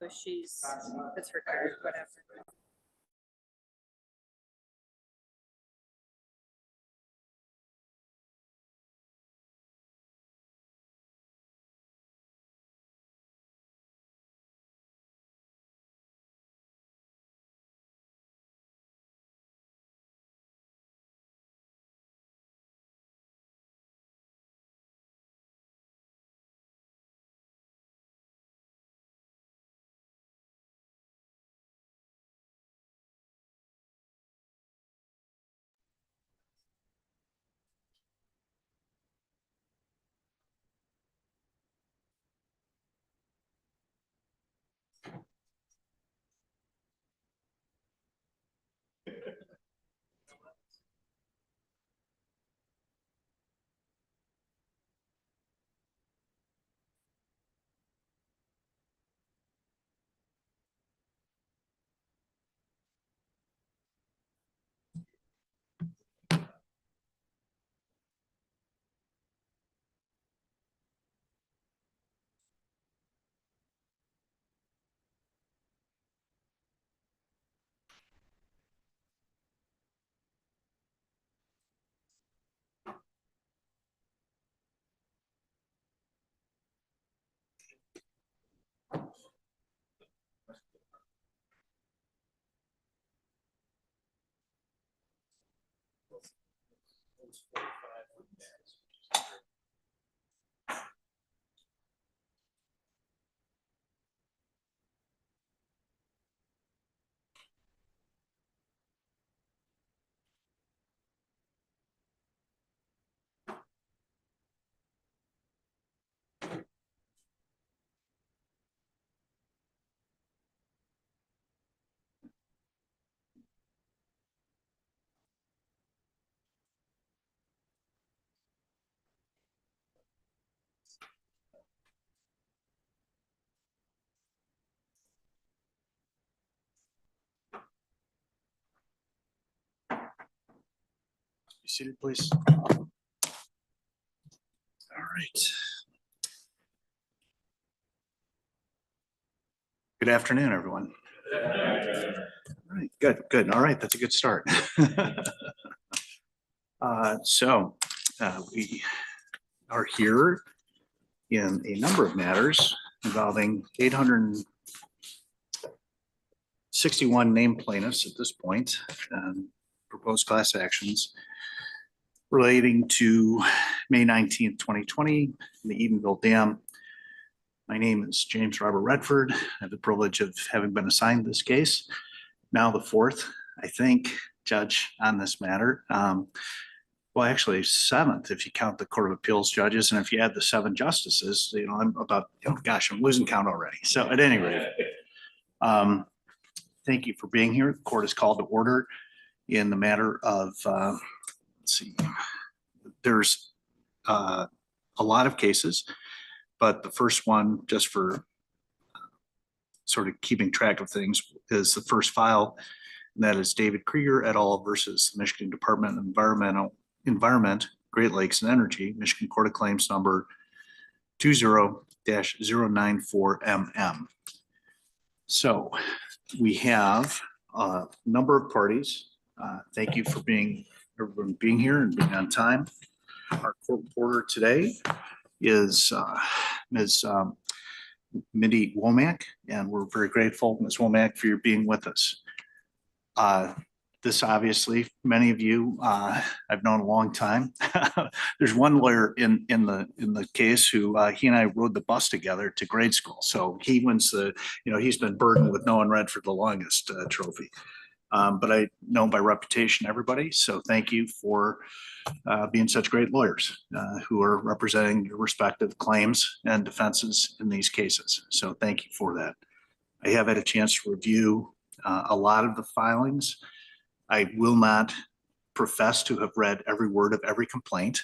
it's recorded, whatever. Be seated, please. All right. Good afternoon, everyone. All right, good. All right, that's a good start. We are here in a number of matters involving 861 named plaintiffs at this point, and proposed class actions relating to May 19th, 2020, the Edenville Dam. My name is James Robert Redford. I have the privilege of having been assigned this case. Now the fourth, I think, judge on this matter. Well, actually seventh, if you count the Court of Appeals judges, and if you add the 7 justices, I'm about, gosh, I'm losing count already. So at any rate, thank you for being here. The court is called to order in the matter of, let's see, there's a lot of cases, but the first one, just for sort of keeping track of things, is the first file, and that is David Krieger et al. Versus the Michigan Department of Environment, Great Lakes and Energy, Michigan Court of Claims number 20-094MM. So we have a number of parties. Thank you for everyone being here and being on time. Our court reporter today is Ms. Mindy Womack, and we're very grateful, Ms. Womack, for your being with us. This obviously, many of you I've known a long time. There's one lawyer in the case who he and I rode the bus together to grade school. So he wins he's been burdened with knowing Redford the longest trophy. But I know by reputation everybody. So thank you for being such great lawyers who are representing your respective claims and defenses in these cases. So thank you for that. I have had a chance to review a lot of the filings. I will not profess to have read every word of every complaint,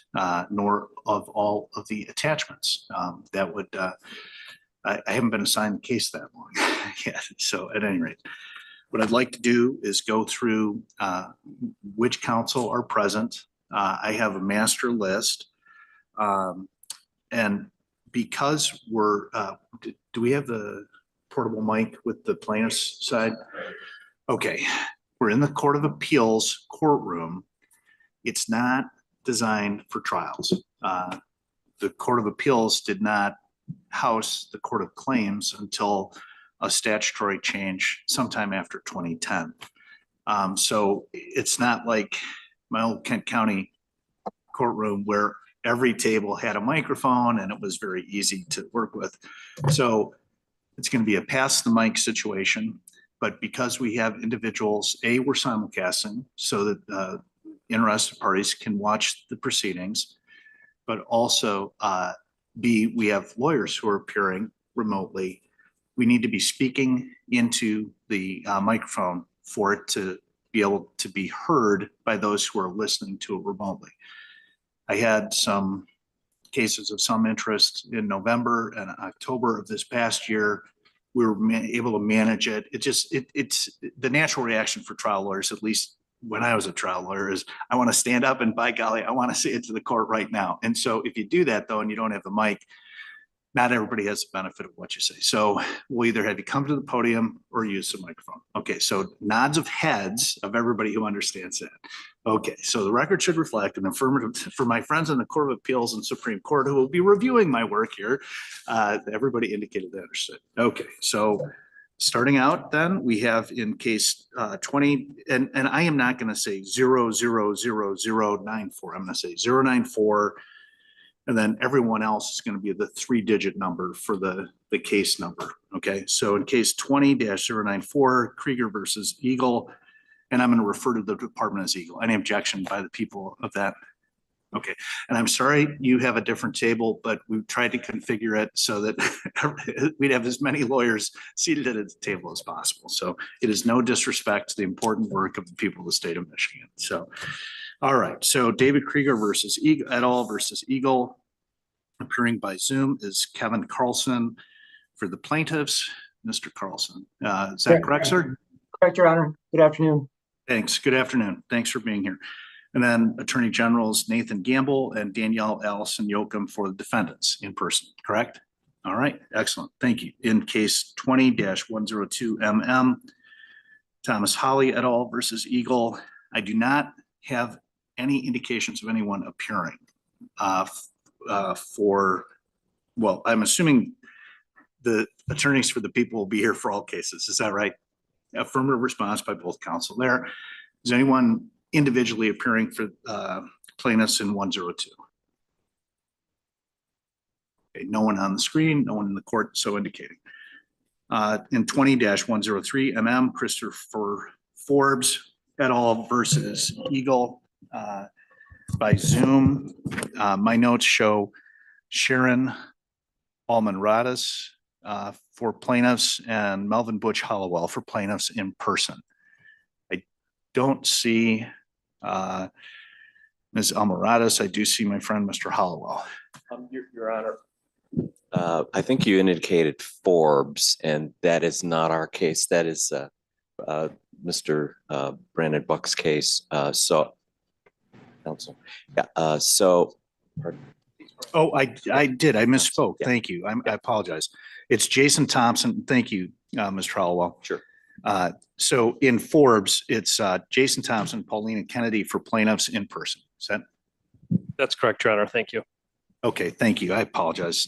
nor of all of the attachments. I haven't been assigned the case that long yet. So at any rate, what I'd like to do is go through which counsel are present. I have a master list. And because do we have the portable mic with the plaintiff's side. Okay, we're in the Court of Appeals courtroom. It's not designed for trials. The Court of Appeals did not house the Court of Claims until a statutory change sometime after 2010. So it's not like my old Kent County courtroom where every table had a microphone and it was very easy to work with. So it's going to be a pass the mic situation, but because we have individuals, we're simulcasting so that interested parties can watch the proceedings, but also B, we have lawyers who are appearing remotely. We need to be speaking into the microphone for it to be able to be heard by those who are listening to it remotely. I had some cases of some interest in November and October of this past year. We were able to manage it. It's the natural reaction for trial lawyers, at least when I was a trial lawyer, is I want to stand up and by golly, I want to say it to the court right now. And so if you do that though, and you don't have the mic, not everybody has the benefit of what you say. So we'll either have you come to the podium or use the microphone. Okay, so nods of heads of everybody who understands that. Okay, so the record should reflect an affirmative for my friends in the Court of Appeals and Supreme Court who will be reviewing my work here. Everybody indicated they understood. Okay, so starting out then, we have in case 20, and I am not going to say 000094. I'm going to say 094. And then everyone else is going to be the 3-digit number for the case number. Okay, so in case 20-094, Krieger versus Eagle, and I'm going to refer to the department as Eagle. Any objection by the people of that? Okay, and I'm sorry you have a different table, but we've tried to configure it so that we'd have as many lawyers seated at the table as possible. So it is no disrespect to the important work of the people of the state of Michigan. So, all right, so David Krieger versus Eagle et al. Versus Eagle. Appearing by Zoom is Kevin Carlson. For the plaintiffs, Mr. Carlson. Is that correct, sir? Correct, Your Honor. Good afternoon. Thanks. Good afternoon. Thanks for being here. And then Attorney Generals Nathan Gamble and Danielle Allison Yoakum for the defendants in person, correct? All right, excellent. Thank you. In case 20-102 Thomas Holly et al. Versus Eagle, I do not have any indications of anyone appearing well, I'm assuming the attorneys for the people will be here for all cases. Is that right? Affirmative response by both counsel there. Is anyone individually appearing for plaintiffs in 102? Okay, no one on the screen, no one in the court, so indicating. In 20-103 Christopher Forbes et al. Versus Eagle by Zoom. My notes show Sharon Alman-Radis for plaintiffs and Melvin Butch Hollowell for plaintiffs in person. I don't see Ms. Alman-Radis. I do see my friend, Mr. Hollowell. Your Honor. I think you indicated Forbes, and that is not our case. That is Mr. Brandon Buck's case. So, counsel. Yeah. Pardon. Oh, I did. I misspoke. Yeah. Thank you. I apologize. It's Jason Thompson. Thank you, Mr. Hollowell. Sure. So in Forbes, it's Jason Thompson, Paulina Kennedy for plaintiffs in person. Is that? That's correct, Your Honor. Thank you. Okay, thank you. I apologize.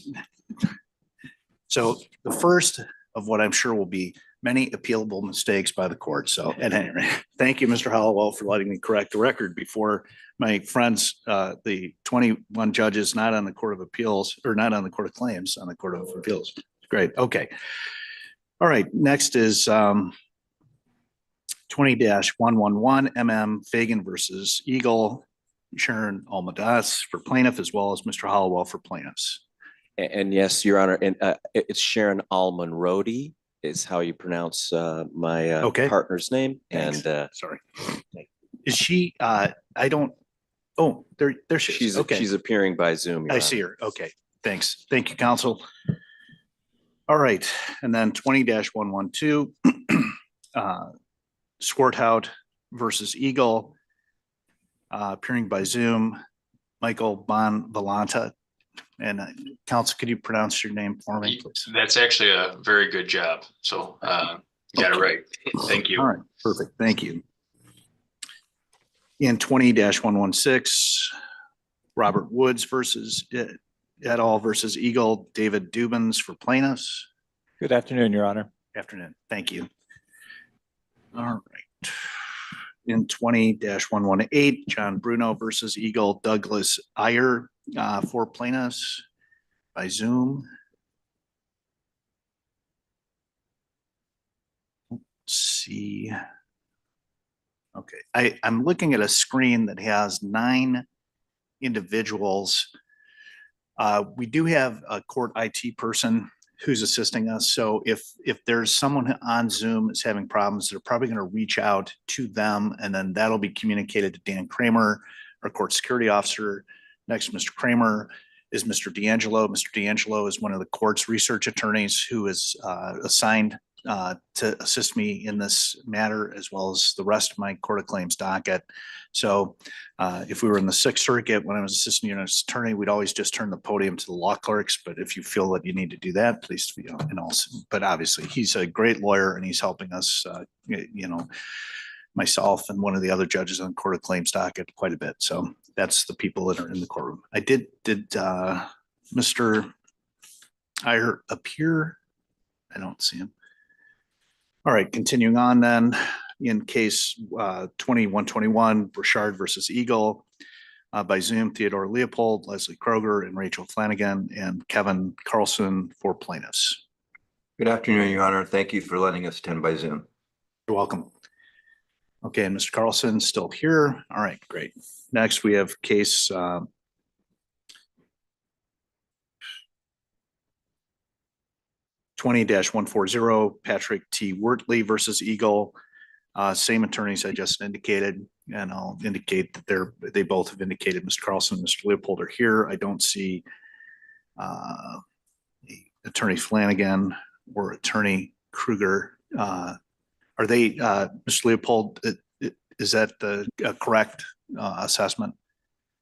So the first of what I'm sure will be many appealable mistakes by the court. So at any rate, thank you, Mr. Hollowell, for letting me correct the record before my friends, the 21 judges not on the Court of Appeals or not on the Court of Claims, on the Court of Appeals. Great. Okay. All right. Next is 20-111 Fagan versus Eagle. Sharon Almadas for plaintiff, as well as Mr. Hollowell for plaintiffs. And yes, Your Honor, and it's Sharon Alman-Rodi is how you pronounce my partner's name. Thanks. And sorry, is she? I don't. Oh, there she is. She's Okay. She's appearing by Zoom. I see her. Okay, thanks. Thank you, counsel. All right, and then 20-112 Swarthout versus Eagle. Appearing by Zoom, Michael Bonvillante. And counsel, could you pronounce your name for me, please? That's actually a very good job. So you got it right. Thank you. All right, perfect. Thank you. In 20-116, Robert Woods versus et al. Versus Eagle, David Dubens for plaintiffs. Good afternoon, Your Honor. Afternoon. Thank you. All right. In 20-118, John Bruno versus Eagle, Douglas Iyer for plaintiffs by Zoom. Let's see. Okay, I'm looking at a screen that has 9 individuals. We do have a court IT person who's assisting us. So if there's someone on Zoom that's having problems, they're probably going to reach out to them, and then that'll be communicated to Dan Kramer, our court security officer. Next, Mr. Kramer is Mr. D'Angelo. Mr. D'Angelo is one of the court's research attorneys who is assigned to assist me in this matter, as well as the rest of my court of claims docket. So if we were in the Sixth Circuit when I was assistant United States attorney, we'd always just turn the podium to the law clerks. But if you feel that you need to do that, please, and also, but obviously he's a great lawyer and he's helping us, myself and one of the other judges on court of claims docket quite a bit. So that's the people that are in the courtroom. I did Mr. Iyer appear? I don't see him. All right, continuing on then, in case 2121, Burchard versus Eagle by Zoom, Theodore Leopold, Leslie Kroger, and Rachel Flanagan, and Kevin Carlson for plaintiffs. Good afternoon, Your Honor. Thank you for letting us attend by Zoom. You're welcome. Okay, and Mr. Carlson still here. All right, great. Next, we have case 20-140, Patrick T. Wortley versus Eagle. Same attorneys I just indicated, and I'll indicate that they both have indicated Mr. Carlson and Mr. Leopold are here. I don't see Attorney Flanagan or Attorney Krieger. Are they, Mr. Leopold, is that the correct assessment?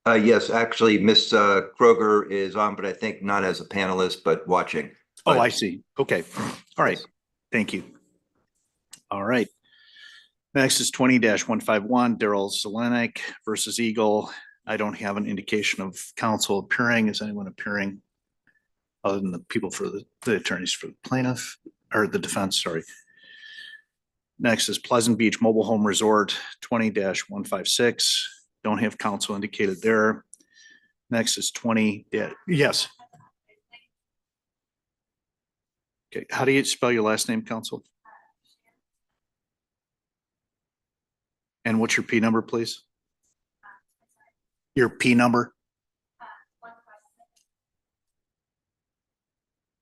Yes, actually, Ms. Kroger is on, but I think not as a panelist, but watching. Oh, I see. Okay. All right. Thank you. All right. Next is 20-151, Daryl Zelenik versus Eagle. I don't have an indication of counsel appearing. Is anyone appearing other than the people for the attorneys for the plaintiff or the defense? Sorry. Next is Pleasant Beach Mobile Home Resort, 20-156. Don't have counsel indicated there. Next is 20. Yes. Okay. How do you spell your last name, counsel? And what's your P number, please? Your P number?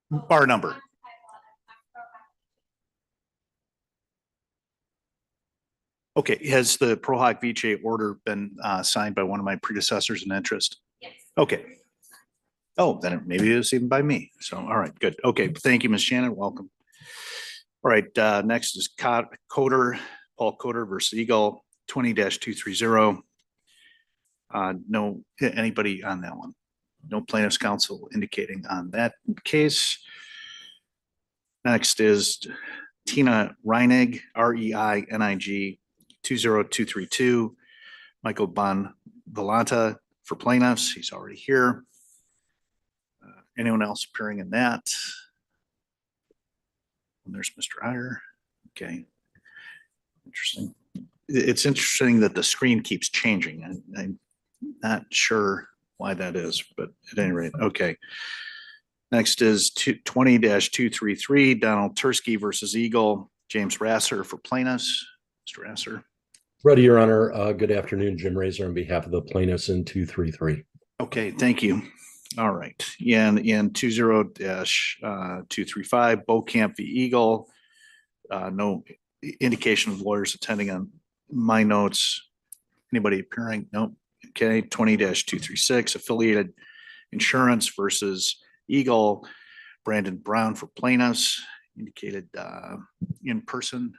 Bar number. Okay, has the Pro Hoc Vice order been signed by one of my predecessors in interest? Yes. Okay. Oh, then maybe it was even by me. So, all right, good. Okay, thank you, Ms. Shannon. Welcome. All right, next is Paul Coder versus Eagle, 20-230. No, anybody on that one? No plaintiff's counsel indicating on that case. Next is Tina Reinig, Reinig, 20232. Michael Bonvillanta for plaintiffs. He's already here. Anyone else appearing in that? And there's Mr. Iyer. Okay. Interesting. It's interesting that the screen keeps changing. I'm not sure why that is, but at any rate, okay. Next is 20-233, Donald Tursky versus Eagle, James Rasser for plaintiffs. Mr. Rasser. Ready, Your Honor. Good afternoon, Jim Razor on behalf of the plaintiffs in 233. Okay, thank you. All right. Yeah, and in 20-235, Beaucamp v. Eagle. No indication of lawyers attending on my notes. Anybody appearing? Nope. Okay, 20-236, Affiliated Insurance versus Eagle. Brandon Brown for plaintiffs, indicated in person.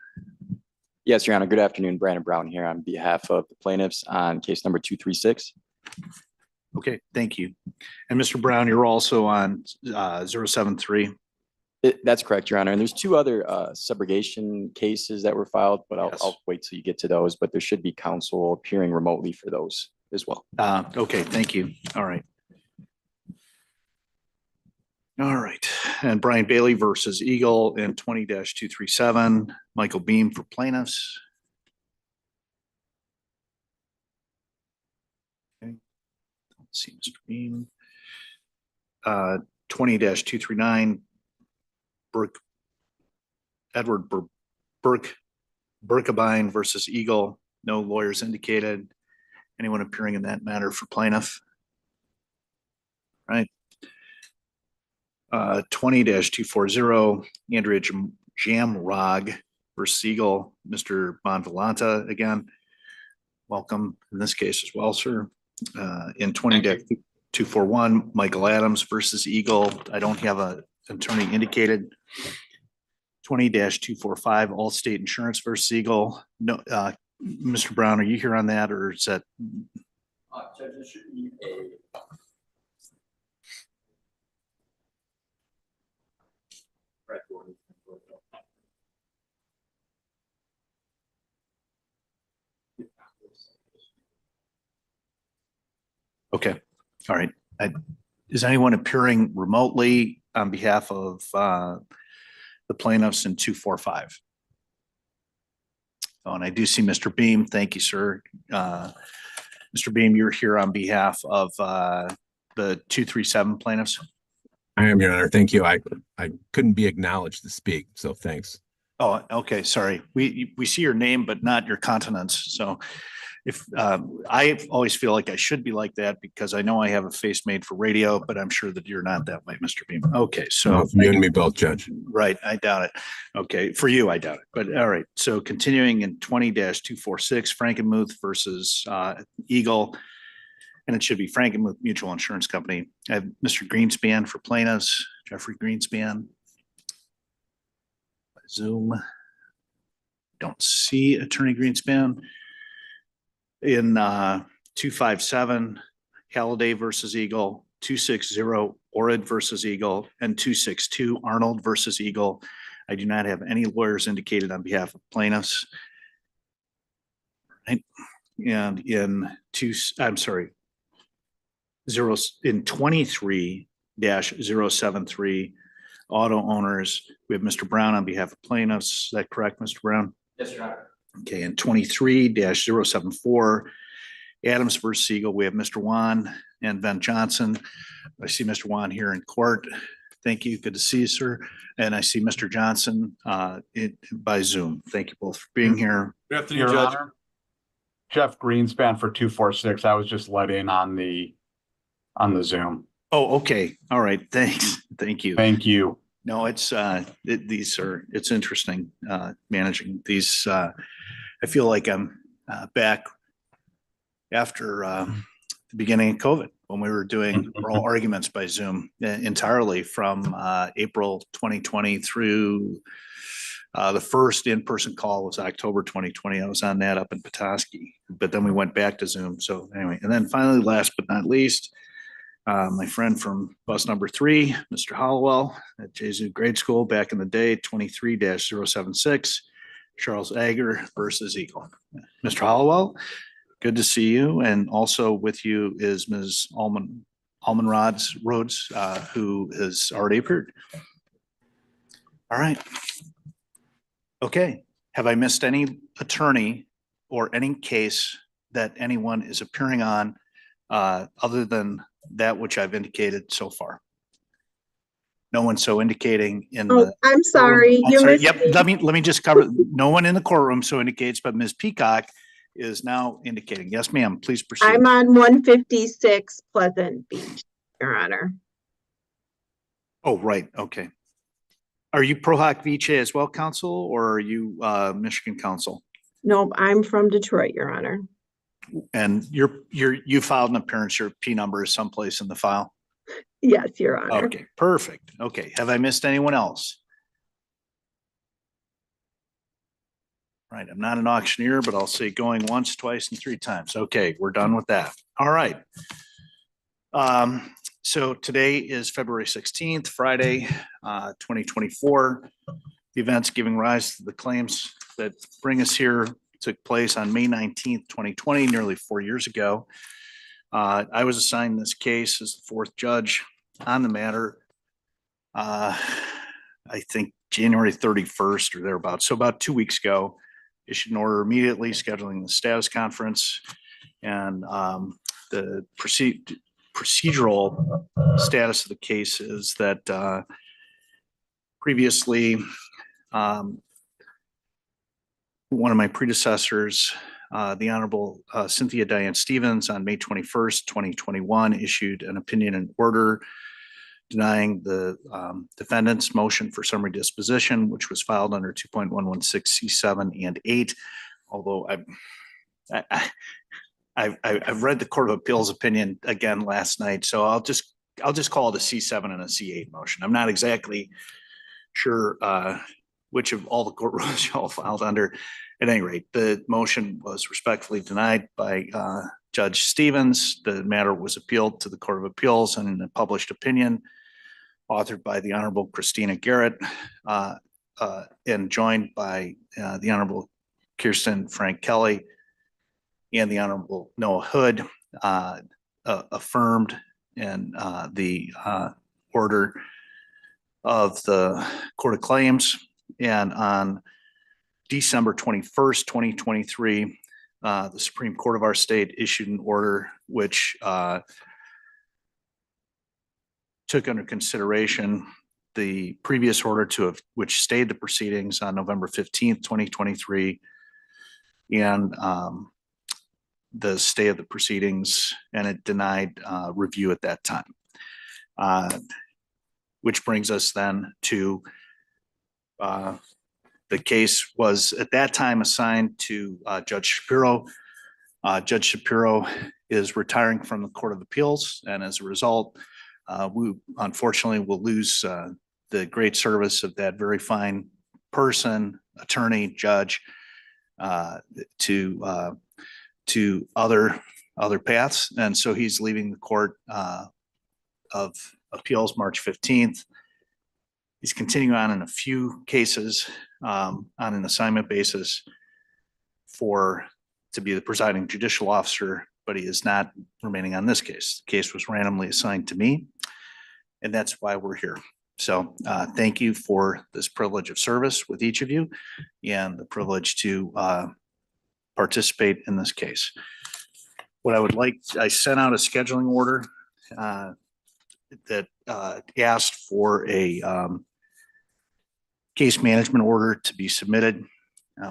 Yes, Your Honor. Good afternoon. Brandon Brown here on behalf of the plaintiffs on case number 236. Okay, thank you. And Mr. Brown, you're also on 073. That's correct, Your Honor. And there's two other subrogation cases that were filed, but Yes. I'll wait till you get to those. But there should be counsel appearing remotely for those as well. Okay, thank you. All right. All right, and Brian Bailey versus Eagle in 20-237, Michael Beam for plaintiffs. Okay. Let's see, Mr. Beam. 20-239, Edward Burkabine versus Eagle. No lawyers indicated. Anyone appearing in that matter for plaintiff? Right. 20-240, Andrea Jamrog versus Eagle, Mr. Bonvillanta again. Welcome in this case as well, sir. In 20-241, Michael Adams versus Eagle. I don't have an attorney indicated. 20-245, Allstate Insurance versus Eagle. No, Mr. Brown, are you here on that, or is that? Okay, all right. Is anyone appearing remotely on behalf of the plaintiffs in 245? Oh, and I do see Mr. Beam. Thank you, sir. Mr. Beam, you're here on behalf of the 237 plaintiffs. I am, Your Honor. Thank you. I couldn't be acknowledged to speak, so thanks. Oh, okay. Sorry. We see your name, but not your countenance. So if I always feel like I should be like that because I know I have a face made for radio, but I'm sure that you're not that way, Mr. Beam. Okay. So You and me both, Judge. right. I doubt it. Okay. For you, I doubt it. But all right. So continuing in 20-246, Frankenmuth versus Eagle. And it should be Frankenmuth Mutual Insurance Company. I have Mr. Greenspan for plaintiffs, Jeffrey Greenspan. Zoom. Don't see Attorney Greenspan. In 257, Halliday versus Eagle, 260, Orrid versus Eagle, and 262, Arnold versus Eagle. I do not have any lawyers indicated on behalf of plaintiffs. Right. And in 23-073, auto owners, we have Mr. Brown on behalf of plaintiffs. Is that correct, Mr. Brown? Yes, Your Honor. Okay, and 23-074, Adams versus Eagle, we have Mr. Juan and Ben Johnson. I see Mr. Juan here in court. Thank you. Good to see you, sir. And I see Mr. Johnson by Zoom. Thank you both for being here. Good afternoon, Your Honor. Jeff Greenspan for 246. I was just let in on the Zoom. Oh, okay. All right. Thanks. Thank you. Thank you. No, it's it's interesting managing these. I feel like I'm back after the beginning of COVID when we were doing oral arguments by Zoom entirely from April 2020 through the first in-person call was October 2020. I was on that up in Petoskey, but then we went back to Zoom. So anyway, and then finally, last but not least, my friend from bus number 3, Mr. Hollowell at Jesu Grade School back in the day, 23-076, Charles Ager versus Eagle. Mr. Hollowell, good to see you. And also with you is Ms. Rhodes, who has already appeared. All right. Okay. Have I missed any attorney or any case that anyone is appearing on other than that which I've indicated so far? No one so indicating in the. I'm sorry. I'm sorry. Yep. Let me just cover. No one in the courtroom so indicates, but Ms. Peacock is now indicating. Yes, ma'am. Please proceed. I'm on 156 Pleasant Beach, Your Honor. Oh, right. Okay. Are you Pro Hoc Vice as well, counsel, or are you Michigan counsel? Nope, I'm from Detroit, Your Honor. And you filed an appearance. Your P number is someplace in the file. Yes, Your Honor. Okay, perfect. Okay, have I missed anyone else? Right, I'm not an auctioneer, but I'll say going once, twice, and 3 times. Okay, we're done with that. All right. So today is February 16th, Friday, 2024. The events giving rise to the claims that bring us here took place on May 19th, 2020, nearly 4 years ago. I was assigned this case as the fourth judge on the matter. I think January 31st or thereabouts. So about 2 weeks ago, issued an order immediately scheduling the status conference, and the procedural status of the case is that previously one of my predecessors, the Honorable Cynthia Diane Stevens, on May 21st, 2021, issued an opinion and order denying the defendant's motion for summary disposition, which was filed under 2.116C7 and 8. Although I've read the Court of Appeals opinion again last night, so I'll just call it a C7 and a C8 motion. I'm not exactly sure which of all the court rules y'all filed under. At any rate, the motion was respectfully denied by Judge Stevens. The matter was appealed to the Court of Appeals, and in a published opinion authored by the Honorable Christina Garrett and joined by the Honorable Kirsten Frank Kelly and the Honorable Noah Hood, affirmed in the order of the Court of Claims. And on December 21st, 2023, the Supreme Court of our state issued an order which took under consideration the previous order which stayed the proceedings on November 15th, 2023, and the stay of the proceedings, and it denied review at that time. Which brings us then to the case was at that time assigned to Judge Shapiro. Judge Shapiro is retiring from the Court of Appeals, and as a result, we unfortunately will lose the great service of that very fine person, attorney, judge, to other paths. And so he's leaving the Court of Appeals March 15th. He's continuing on in a few cases on an assignment basis to be the presiding judicial officer, but he is not remaining on this case. The case was randomly assigned to me, and that's why we're here. So thank you for this privilege of service with each of you and the privilege to participate in this case. What I would like, I sent out a scheduling order that asked for a case management order to be submitted.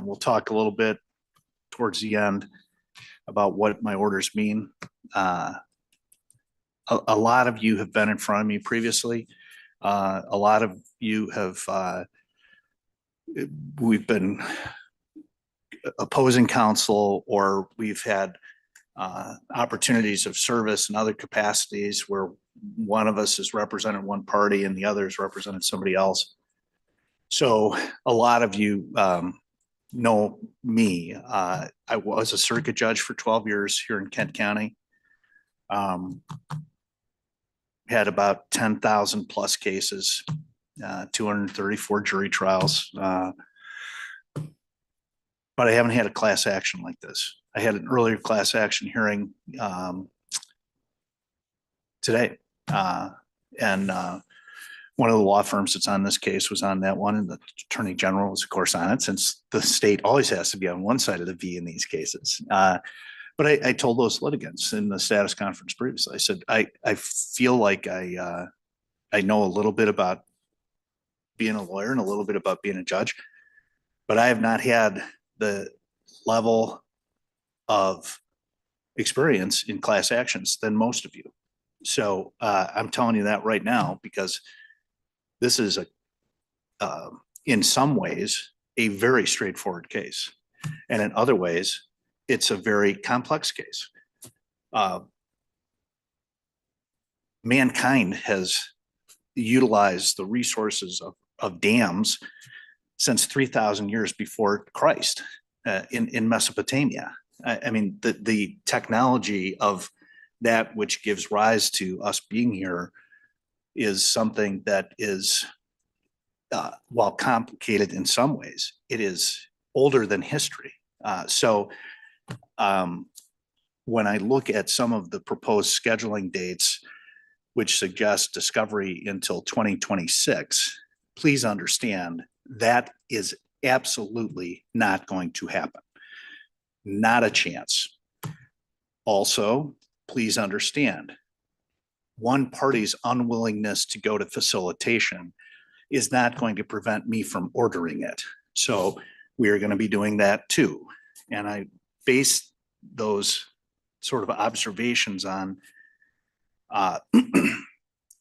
We'll talk a little bit towards the end about what my orders mean. A lot of you have been in front of me previously. A lot of you have, we've been opposing counsel, or we've had opportunities of service in other capacities where one of us has represented one party and the other has represented somebody else. So a lot of you know me. I was a circuit judge for 12 years here in Kent County. Had about 10,000 plus cases, 234 jury trials. But I haven't had a class action like this. I had an earlier class action hearing today. And one of the law firms that's on this case was on that one, and the Attorney General was, of course, on it, since the state always has to be on one side of the V in these cases. But I told those litigants in the status conference previously, I said, I feel like I know a little bit about being a lawyer and a little bit about being a judge, but I have not had the level of experience in class actions than most of you. So I'm telling you that right now, because this is in some ways, a very straightforward case. And in other ways, it's a very complex case. Mankind has utilized the resources of dams since 3,000 years before Christ in Mesopotamia. I mean, the technology of that which gives rise to us being here is something that is, while complicated in some ways, it is older than history. When I look at some of the proposed scheduling dates, which suggest discovery until 2026, please understand that is absolutely not going to happen. Not a chance. Also, please understand, one party's unwillingness to go to facilitation is not going to prevent me from ordering it. So we are going to be doing that too. And I base those sort of observations on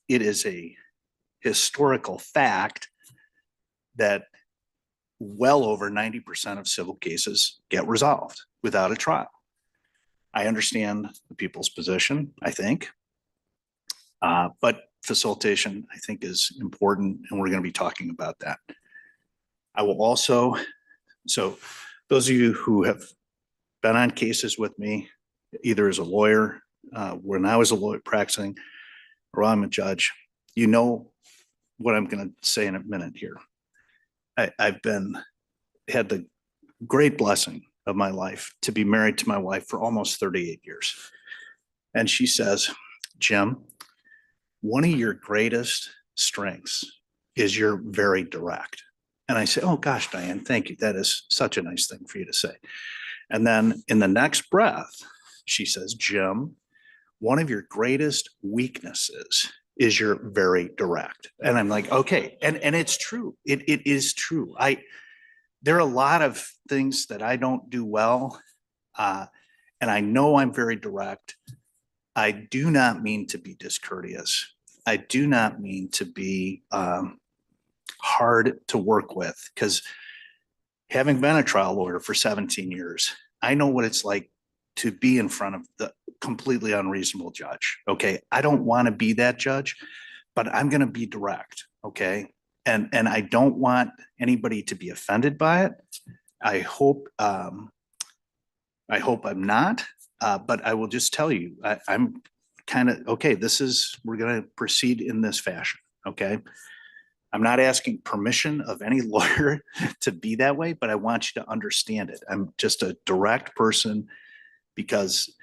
it is a historical fact that well over 90% of civil cases get resolved without a trial. I understand the people's position, I think. But facilitation, I think, is important, and we're going to be talking about that. I will also, so those of you who have been on cases with me, either as a lawyer, when I was a lawyer practicing, or I'm a judge, you know what I'm going to say in a minute here. I've had the great blessing of my life to be married to my wife for almost 38 years. And she says, Jim, one of your greatest strengths is you're very direct. And I say, oh gosh, Diane, thank you. That is such a nice thing for you to say. And then in the next breath, she says, Jim, one of your greatest weaknesses is you're very direct. And I'm like, okay. And it's true. It is true. There are a lot of things that I don't do well. And I know I'm very direct. I do not mean to be discourteous. I do not mean to be hard to work with, because having been a trial lawyer for 17 years, I know what it's like to be in front of the completely unreasonable judge. Okay. I don't want to be that judge, but I'm going to be direct. Okay. And I don't want anybody to be offended by it. I hope I'm not, but I will just tell you, I'm kind of, okay, we're going to proceed in this fashion. Okay. I'm not asking permission of any lawyer to be that way, but I want you to understand it. I'm just a direct person, because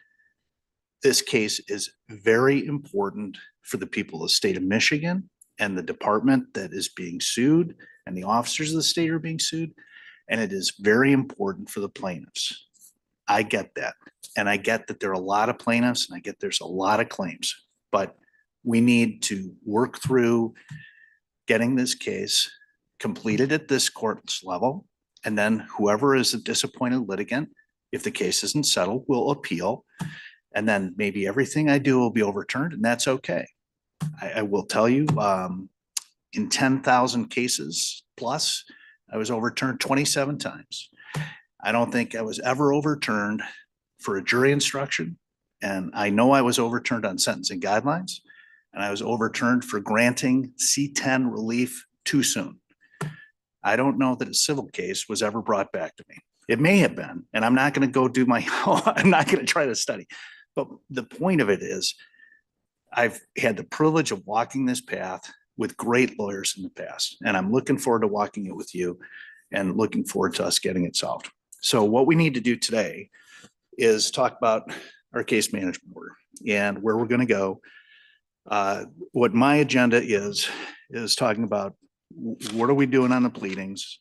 this case is very important for the people of the state of Michigan and the department that is being sued, and the officers of the state are being sued. And it is very important for the plaintiffs. I get that. And I get that there are a lot of plaintiffs, and I get there's a lot of claims, but we need to work through getting this case completed at this court's level. And then whoever is a disappointed litigant, if the case isn't settled, will appeal. And then maybe everything I do will be overturned, and that's okay. I will tell you, in 10,000 cases plus, I was overturned 27 times. I don't think I was ever overturned for a jury instruction. And I know I was overturned on sentencing guidelines, and I was overturned for granting C-10 relief too soon. I don't know that a civil case was ever brought back to me. It may have been, and I'm not going to go do I'm not going to try to study. But the point of it is, I've had the privilege of walking this path with great lawyers in the past, and I'm looking forward to walking it with you and looking forward to us getting it solved. So what we need to do today is talk about our case management order and where we're going to go. What my agenda is talking about what are we doing on the pleadings?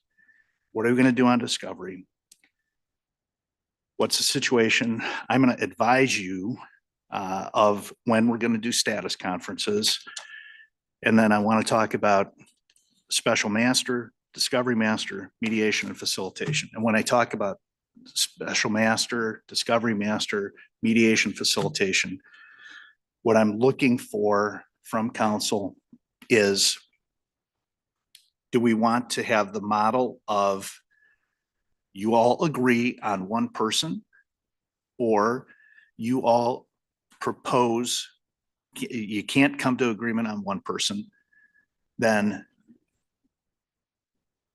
What are we going to do on discovery? What's the situation? I'm going to advise you of when we're going to do status conferences. And then I want to talk about special master, discovery master, mediation, and facilitation. And when I talk about special master, discovery master, mediation, facilitation, what I'm looking for from counsel is, do we want to have the model of you all agree on one person, or you all propose, you can't come to agreement on one person? Then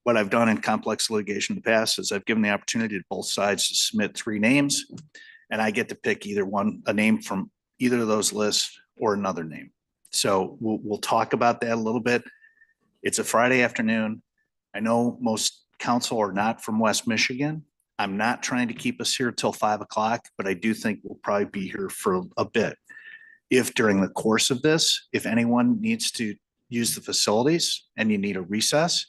what I've done in complex litigation in the past is I've given the opportunity to both sides to submit 3 names, and I get to pick either one, a name from either of those lists or another name. So we'll talk about that a little bit. It's a Friday afternoon. I know most council are not from West Michigan. I'm not trying to keep us here till 5 o'clock, but I do think we'll probably be here for a bit. If during the course of this, if anyone needs to use the facilities and you need a recess,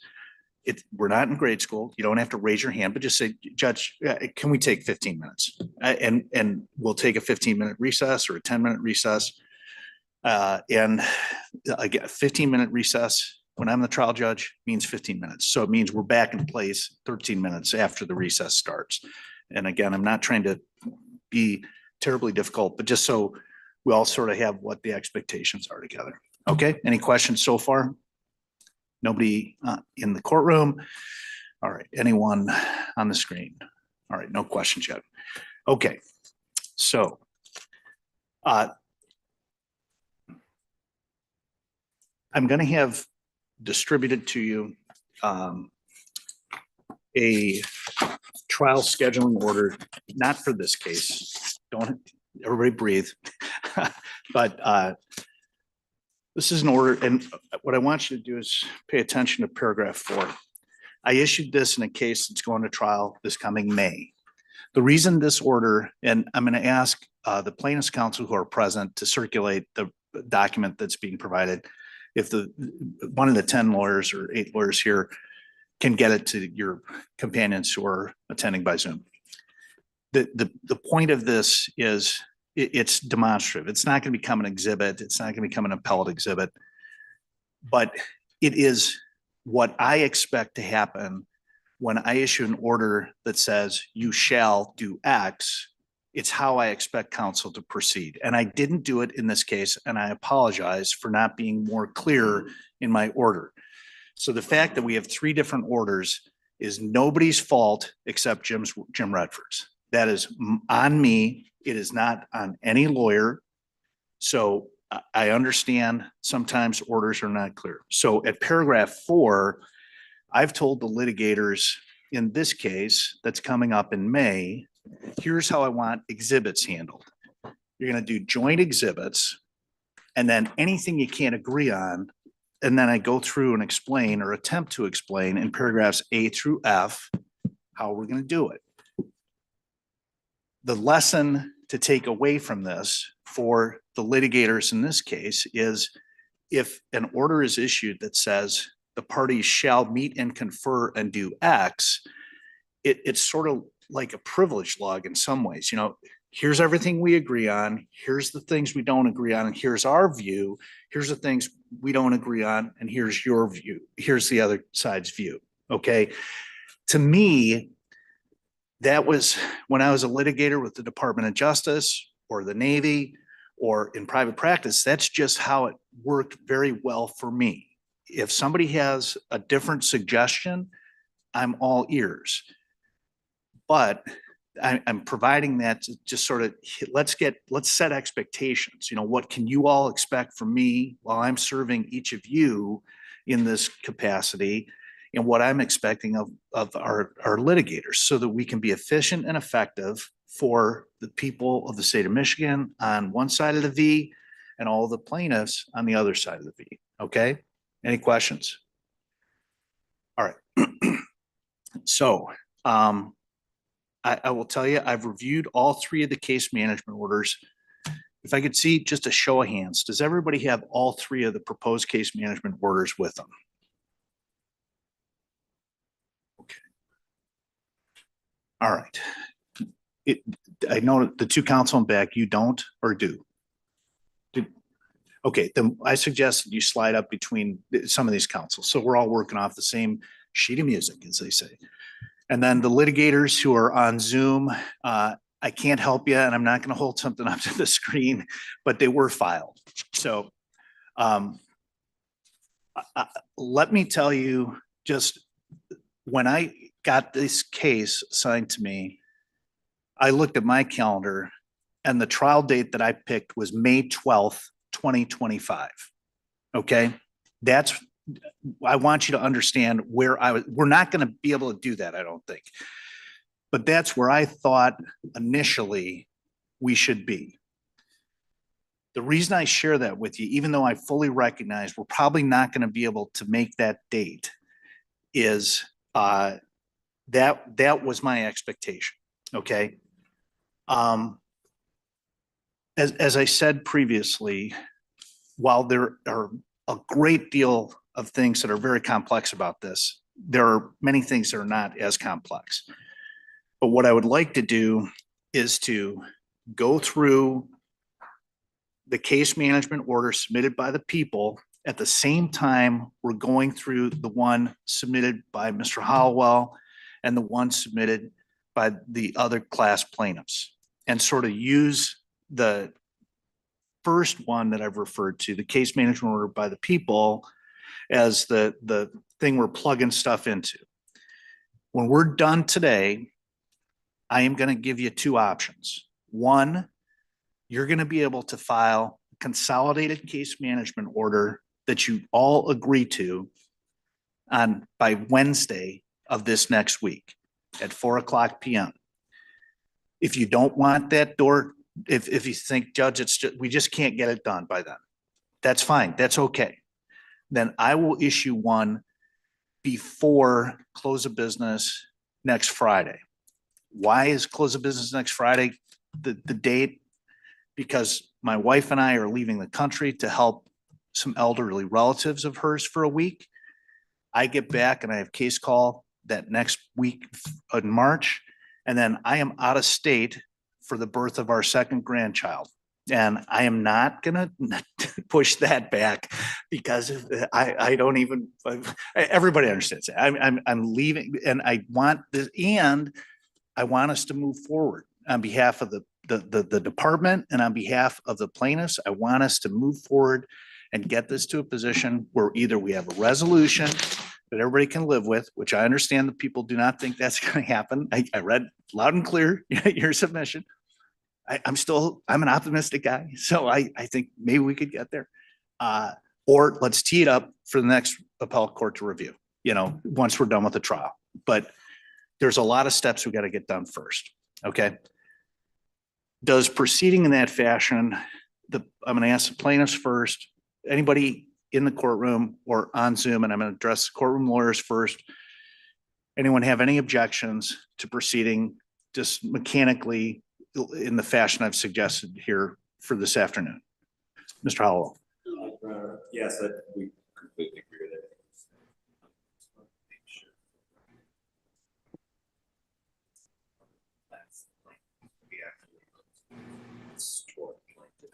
we're not in grade school. You don't have to raise your hand, but just say, Judge, can we take 15 minutes? And we'll take a 15-minute recess or a 10-minute recess. And again, 15-minute recess when I'm the trial judge means 15 minutes. So it means we're back in place 13 minutes after the recess starts. And again, I'm not trying to be terribly difficult, but just so we all sort of have what the expectations are together. Okay, any questions so far? Nobody in the courtroom? All right, anyone on the screen? All right, no questions yet. Okay, so I'm going to have distributed to you a trial scheduling order, not for this case. Don't everybody breathe. But this is an order, and what I want you to do is pay attention to paragraph 4. I issued this in a case that's going to trial this coming May. The reason this order, and I'm going to ask the plaintiff's counsel who are present to circulate the document that's being provided. If one of the 10 lawyers or 8 lawyers here can get it to your companions who are attending by Zoom. The point of this is it's demonstrative. It's not going to become an exhibit. It's not going to become an appellate exhibit, but it is what I expect to happen when I issue an order that says you shall do X. It's how I expect counsel to proceed. And I didn't do it in this case, and I apologize for not being more clear in my order. So the fact that we have 3 different orders is nobody's fault except Jim Redford's. That is on me. It is not on any lawyer. So I understand sometimes orders are not clear. So at paragraph 4, I've told the litigators in this case that's coming up in May, here's how I want exhibits handled. You're going to do joint exhibits, and then anything you can't agree on, and then I go through and explain or attempt to explain in paragraphs A through F how we're going to do it. The lesson to take away from this for the litigators in this case is if an order is issued that says the parties shall meet and confer and do X, it's sort of like a privilege log in some ways. You know, here's everything we agree on, here's the things we don't agree on, and here's our view, here's the things we don't agree on, and here's your view, here's the other side's view. Okay, to me, that was when I was a litigator with the Department of Justice or the Navy or in private practice, that's just how it worked very well for me. If somebody has a different suggestion, I'm all ears. But I'm providing that to just sort of, let's set expectations. You know, what can you all expect from me while I'm serving each of you in this capacity, and what I'm expecting of our litigators, so that we can be efficient and effective for the people of the state of Michigan on one side of the V and all the plaintiffs on the other side of the V. Okay, any questions? All right. So I will tell you, I've reviewed all 3 of the case management orders. If I could see just a show of hands, does everybody have all 3 of the proposed case management orders with them? Okay. All right. I know the 2 counsel in back, you don't or do? Okay, then I suggest that you slide up between some of these counsels. So we're all working off the same sheet of music, as they say. And then the litigators who are on Zoom, I can't help you, and I'm not going to hold something up to the screen, but they were filed. So let me tell you, just when I got this case assigned to me, I looked at my calendar, and the trial date that I picked was May 12th, 2025. Okay, I want you to understand where we're not going to be able to do that, I don't think. But that's where I thought initially we should be. The reason I share that with you, even though I fully recognize we're probably not going to be able to make that date, is that was my expectation. Okay. As I said previously, while there are a great deal of things that are very complex about this, there are many things that are not as complex. But what I would like to do is to go through the case management order submitted by the people at the same time we're going through the one submitted by Mr. Hallwell and the one submitted by the other class plaintiffs, and sort of use the first one that I've referred to, the case management order by the people, as the thing we're plugging stuff into. When we're done today, I am going to give you two options. One, you're going to be able to file a consolidated case management order that you all agree to by Wednesday of this next week at 4:00 p.m. If you don't want that door, if you think, Judge, we just can't get it done by then, that's fine. That's okay. Then I will issue one before close of business next Friday. Why is close of business next Friday the date? Because my wife and I are leaving the country to help some elderly relatives of hers for a week. I get back and I have case call that next week in March. And then I am out of state for the birth of our second grandchild. And I am not going to push that back because I don't even, everybody understands that. I'm leaving, and I want this, and I want us to move forward on behalf of the department and on behalf of the plaintiffs. I want us to move forward and get this to a position where either we have a resolution that everybody can live with, which I understand that people do not think that's going to happen. I read loud and clear your submission. I'm an optimistic guy. So I think maybe we could get there. Or let's tee it up for the next appellate court to review, once we're done with the trial. But there's a lot of steps we got to get done first. Okay. Does proceeding in that fashion, I'm going to ask the plaintiffs first, anybody in the courtroom or on Zoom, and I'm going to address the courtroom lawyers first. Anyone have any objections to proceeding just mechanically in the fashion I've suggested here for this afternoon? Mr. Howell. Yes, we completely agree with it.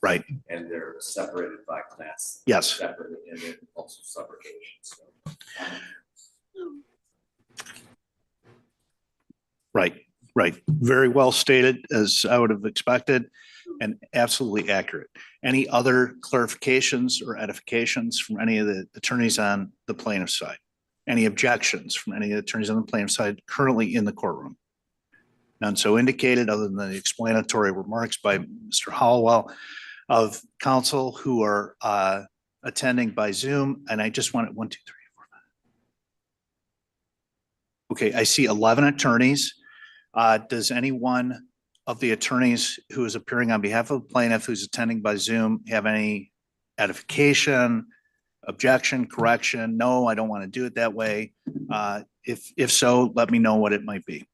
Right. And they're separated by class. Yes. Separate, and then also subrogation. So. Right. Very well stated, as I would have expected, and absolutely accurate. Any other clarifications or edifications from any of the attorneys on the plaintiff side? Any objections from any of the attorneys on the plaintiff side currently in the courtroom? None so indicated, other than the explanatory remarks by Mr. Hallwell of counsel who are attending by Zoom. And I just wanted 1, 2, 3, 4, 5. Okay, I see 11 attorneys. Does anyone of the attorneys who is appearing on behalf of the plaintiff who's attending by Zoom have any edification, objection, correction? No, I don't want to do it that way. If so, let me know what it might be.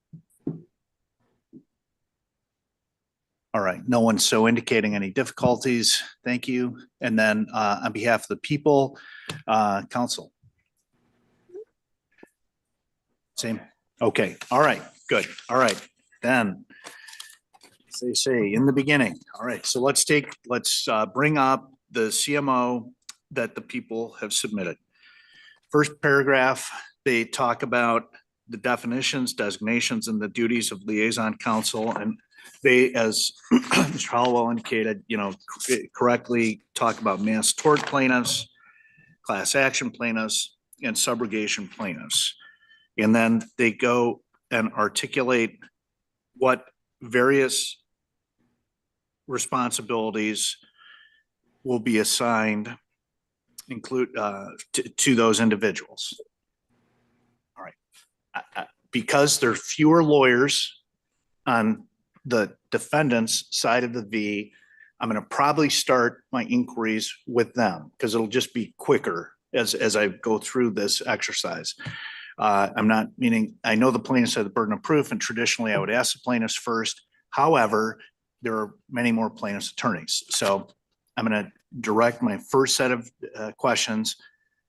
All right, no one's so indicating any difficulties. Thank you. And then on behalf of the people, counsel. Same. Okay. All right. Good. All right. Then, as they say in the beginning. All right. So let's bring up the CMO that the people have submitted. First paragraph, they talk about the definitions, designations, and the duties of liaison counsel. And they, as Mr. Hallwell indicated, correctly talk about mass tort plaintiffs, class action plaintiffs, and subrogation plaintiffs. And then they go and articulate what various responsibilities will be assigned to those individuals. All right. Because there are fewer lawyers on the defendant's side of the V, I'm going to probably start my inquiries with them because it'll just be quicker as I go through this exercise. I'm not meaning, I know the plaintiffs have the burden of proof, and traditionally I would ask the plaintiffs first. However, there are many more plaintiffs' attorneys. So I'm going to direct my first set of questions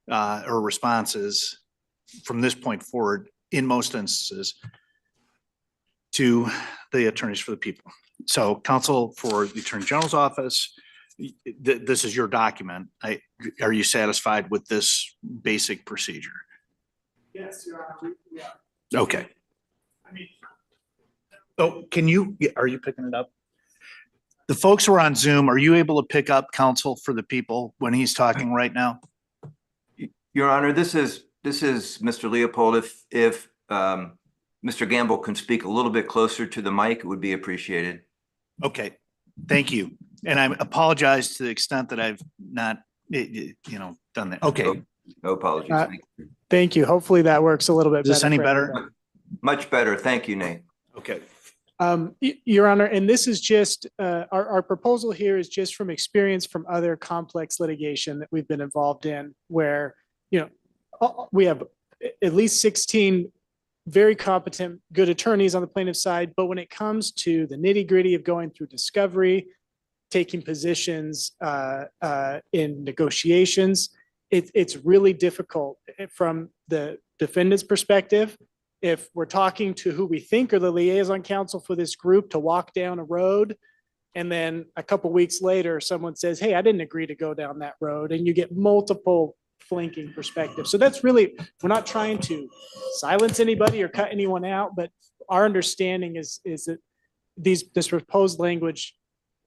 or responses from this point forward, in most instances, to the attorneys for the people. So counsel for the Attorney General's office, this is your document. Are you satisfied with this basic procedure? Yes, Your Honor, we are. Okay. Oh, are you picking it up? The folks who are on Zoom, are you able to pick up counsel for the people when he's talking right now? Your Honor, this is Mr. Leopold. If Mr. Gamble can speak a little bit closer to the mic, it would be appreciated. Okay, thank you. And I apologize to the extent that I've not, done that. Okay. No apologies. Thank you. Hopefully that works a little bit better. Is this any for better? everybody. Much better. Thank you, Nate. Okay. Your Honor, and this is just, our proposal here is just from experience from other complex litigation that we've been involved in where, we have at least 16 very competent, good attorneys on the plaintiff side. But when it comes to the nitty gritty of going through discovery, taking positions in negotiations, it's really difficult from the defendant's perspective. If we're talking to who we think are the liaison counsel for this group to walk down a road, and then a couple weeks later, someone says, hey, I didn't agree to go down that road, and you get multiple flanking perspectives. So that's really, we're not trying to silence anybody or cut anyone out, but our understanding is that this proposed language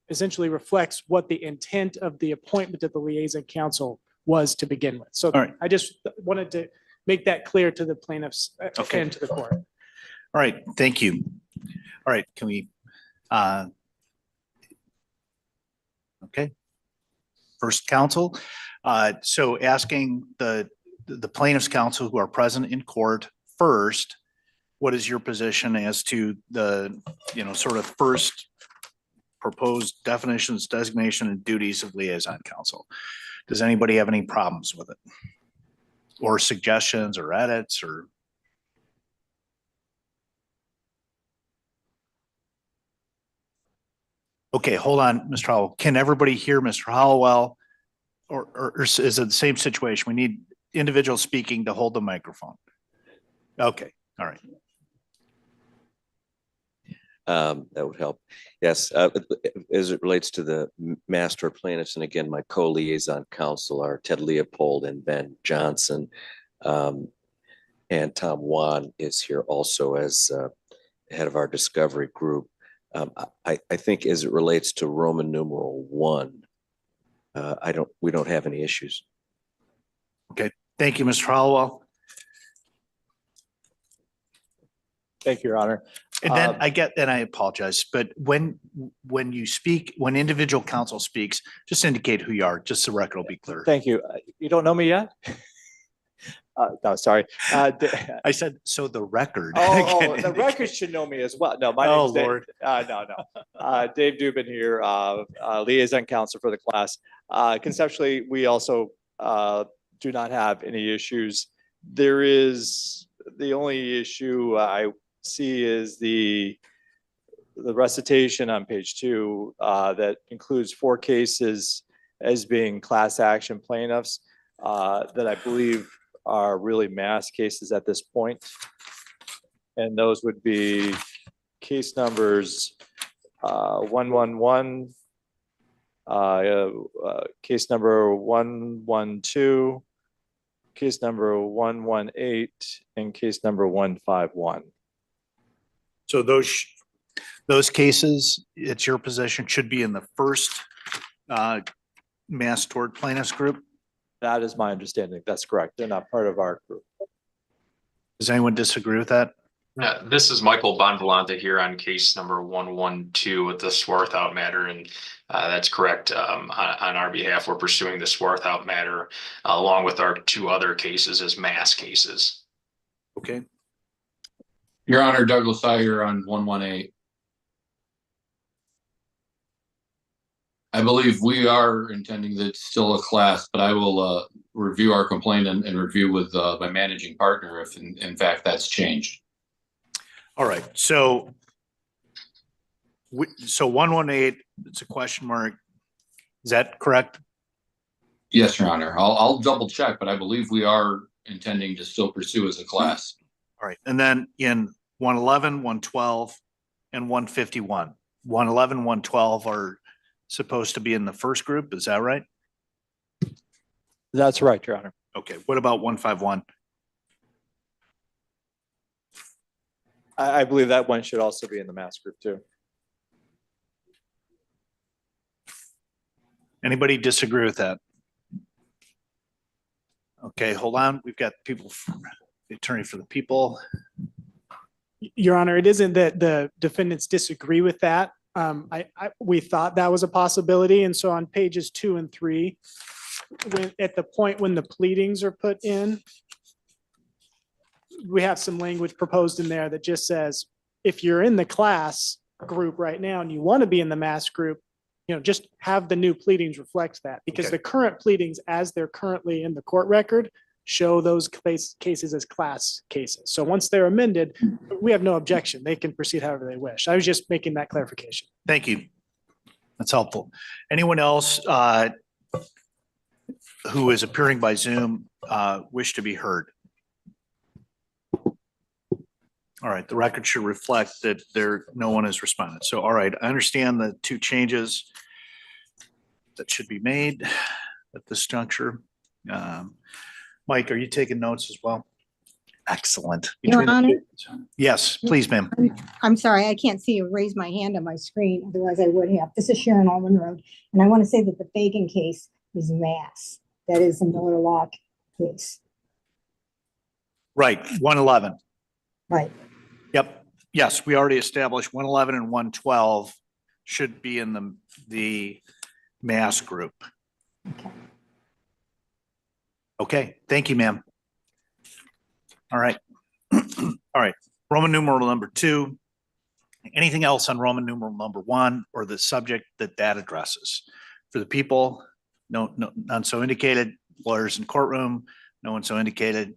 essentially reflects what the intent of the appointment of the liaison counsel was to begin with. So I just wanted to make that clear to the plaintiffs and to the court. All right, thank you. All right, can we, okay. First counsel. So asking the plaintiff's counsel who are present in court first, what is your position as to the, sort of first proposed definitions, designation, and duties of liaison counsel? Does anybody have any problems with it? Or suggestions or edits or? Okay, hold on, Mr. Howell. Can everybody hear Mr. Hollowell? Or is it the same situation? We need individuals speaking to hold the microphone. Okay, all right. That would help. Yes, as it relates to the master plaintiffs, and again, my co-liaison counsel are Ted Leopold and Ben Johnson. And Tom Wan is here also as head of our discovery group. I think as it relates to Roman numeral 1, we don't have any issues. Okay, thank you, Mr. Hollowell. Thank you, Your Honor. And then I apologize, but when you speak, when individual counsel speaks, just indicate who you are, just so the record will be clear. Thank you. You don't know me yet? No, sorry. I said, so the record. The record should know me as well. No, my name is Dave. Lord. No. Dave Dubin here, liaison counsel for the class. Conceptually, we also do not have any issues. There is the only issue I see is the recitation on page 2 that includes 4 cases as being class action plaintiffs that I believe are really mass cases at this point. And those would be case numbers 111, case number 112, case number 118, and case number 151. So those cases, it's your position, should be in the first mass tort plaintiffs group? That is my understanding. That's correct. They're not part of our group. Does anyone disagree with that? This is Michael Bonvolante here on case number 112 with the Swarthout matter, and that's correct. On our behalf, we're pursuing the Swarthout matter along with our 2 other cases as mass cases. Okay. Your Honor, Douglas Iyer on 118. I believe we are intending that it's still a class, but I will review our complaint and review with my managing partner if in fact that's changed. All right, so 118, it's a question mark. Is that correct? Yes, Your Honor. I'll double check, but I believe we are intending to still pursue as a class. All right, and then in 111, 112, and 151, 111, 112 are supposed to be in the first group, is that right? That's right, Your Honor. Okay, what about 151? I believe that one should also be in the mass group too. Anybody disagree with that? Okay, hold on. We've got people, the attorney for the people. Your Honor, it isn't that the defendants disagree with that. We thought that was a possibility. And so on pages 2 and 3, at the point when the pleadings are put in, we have some language proposed in there that just says, if you're in the class group right now and you want to be in the mass group, just have the new pleadings reflect that, because Okay. the current pleadings as they're currently in the court record show those cases as class cases. So once they're amended, we have no objection. They can proceed however they wish. I was just making that clarification. Thank you. That's helpful. Anyone else who is appearing by Zoom wish to be heard? All right, the record should reflect that no one has responded. So, all right, I understand the two changes that should be made at this juncture. Mike, are you taking notes as well? Excellent. Your Honor? Yes, please, ma'am. I'm sorry, I can't see you raise my hand on my screen, otherwise I would have. This is Sharon Allman Road, and I want to say that the Fagan case is mass. That is a Miller Law case. Right, 111. Right. Yep. Yes, we already established 111 and 112 should be in the mass group. Okay. Okay, thank you, ma'am. All right. All right, Roman numeral number 2. Anything else on Roman numeral number 1 or the subject that addresses? For the people, no, none so indicated. Lawyers in courtroom, no one so indicated.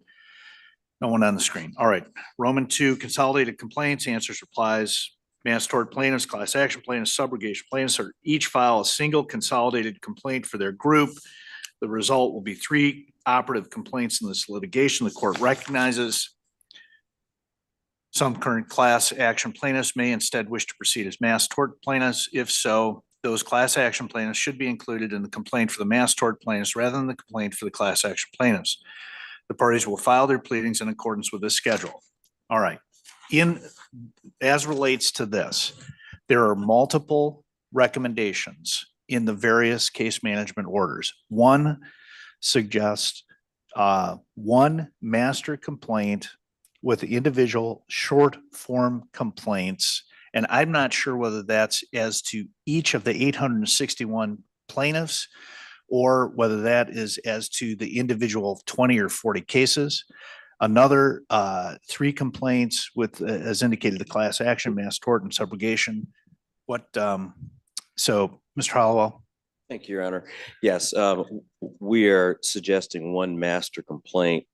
No one on the screen. All right, Roman 2, consolidated complaints, answers, replies, mass tort plaintiffs, class action plaintiffs, subrogation plaintiffs are each file a single consolidated complaint for their group. The result will be 3 operative complaints in this litigation. The court recognizes some current class action plaintiffs may instead wish to proceed as mass tort plaintiffs. If so, those class action plaintiffs should be included in the complaint for the mass tort plaintiffs rather than the complaint for the class action plaintiffs. The parties will file their pleadings in accordance with this schedule. All right. As relates to this, there are multiple recommendations in the various case management orders. One suggests one master complaint with individual short form complaints. And I'm not sure whether that's as to each of the 861 plaintiffs or whether that is as to the individual 20 or 40 cases. Another 3 complaints with, as indicated, the class action, mass tort, and subrogation. So, Mr. Hollowell. Thank you, Your Honor. Yes, we are suggesting one master complaint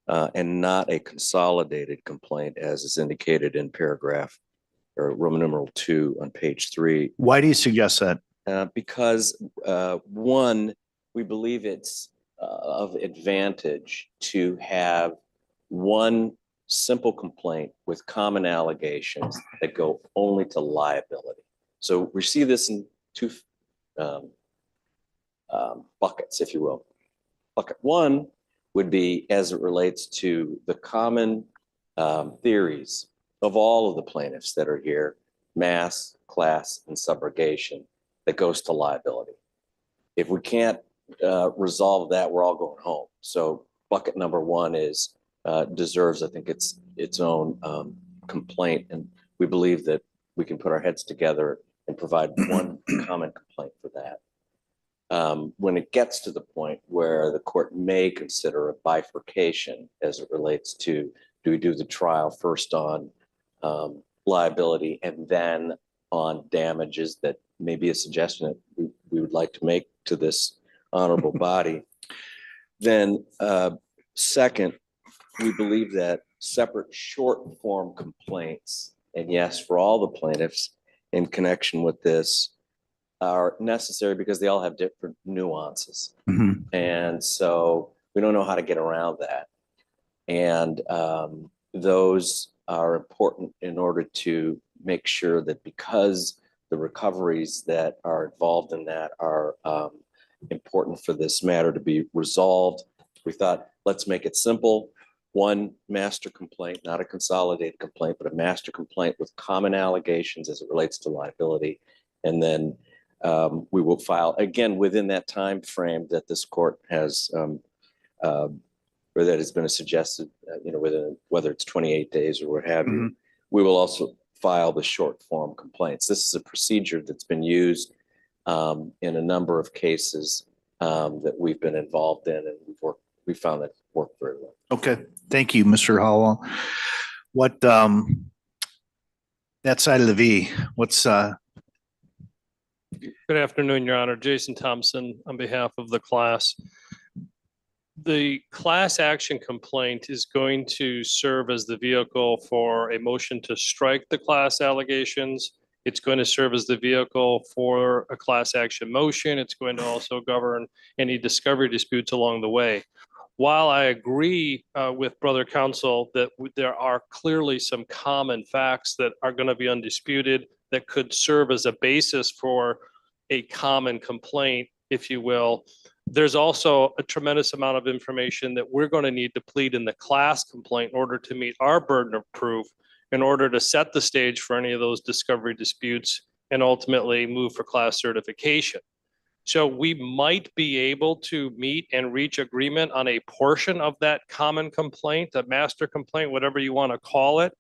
and not a consolidated complaint as is indicated in paragraph or Roman numeral 2 on page 3. Why do you suggest that? Because one, we believe it's of advantage to have one simple complaint with common allegations that go only to liability. So we see this in 2 buckets, if you will. Bucket 1 would be as it relates to the common theories of all of the plaintiffs that are here, mass, class, and subrogation, that goes to liability. If we can't resolve that, we're all going home. So bucket number 1 is deserves, I think, its own complaint, and we believe that we can put our heads together and provide one common complaint for that. When it gets to the point where the court may consider a bifurcation as it relates to, do we do the trial first on liability and then on damages that maybe a suggestion that we would like to make to this honorable body. Then second, we believe that separate short form complaints, and yes, for all the plaintiffs in connection with this, are necessary because they all have different nuances. And so we don't know how to get around that. And those are important in order to make sure that, because the recoveries that are involved in that are important for this matter to be resolved, we thought, let's make it simple. One master complaint, not a consolidated complaint, but a master complaint with common allegations as it relates to liability. And then we will file again within that time frame that this court has or that has been suggested, within, whether it's 28 days or what have you. We will also file the short form complaints. This is a procedure that's been used in a number of cases that we've been involved in, and we found that worked very well. Okay, thank you, Mr. Hallwell. What that side of the V, what's Good afternoon, Your Honor. Jason Thompson on behalf of the class. The class action complaint is going to serve as the vehicle for a motion to strike the class allegations. It's going to serve as the vehicle for a class action motion. It's going to also govern any discovery disputes along the way. While I agree with brother counsel that there are clearly some common facts that are going to be undisputed that could serve as a basis for a common complaint, if you will, there's also a tremendous amount of information that we're going to need to plead in the class complaint in order to meet our burden of proof, in order to set the stage for any of those discovery disputes and ultimately move for class certification. So we might be able to meet and reach agreement on a portion of that common complaint, a master complaint, whatever you want to call it.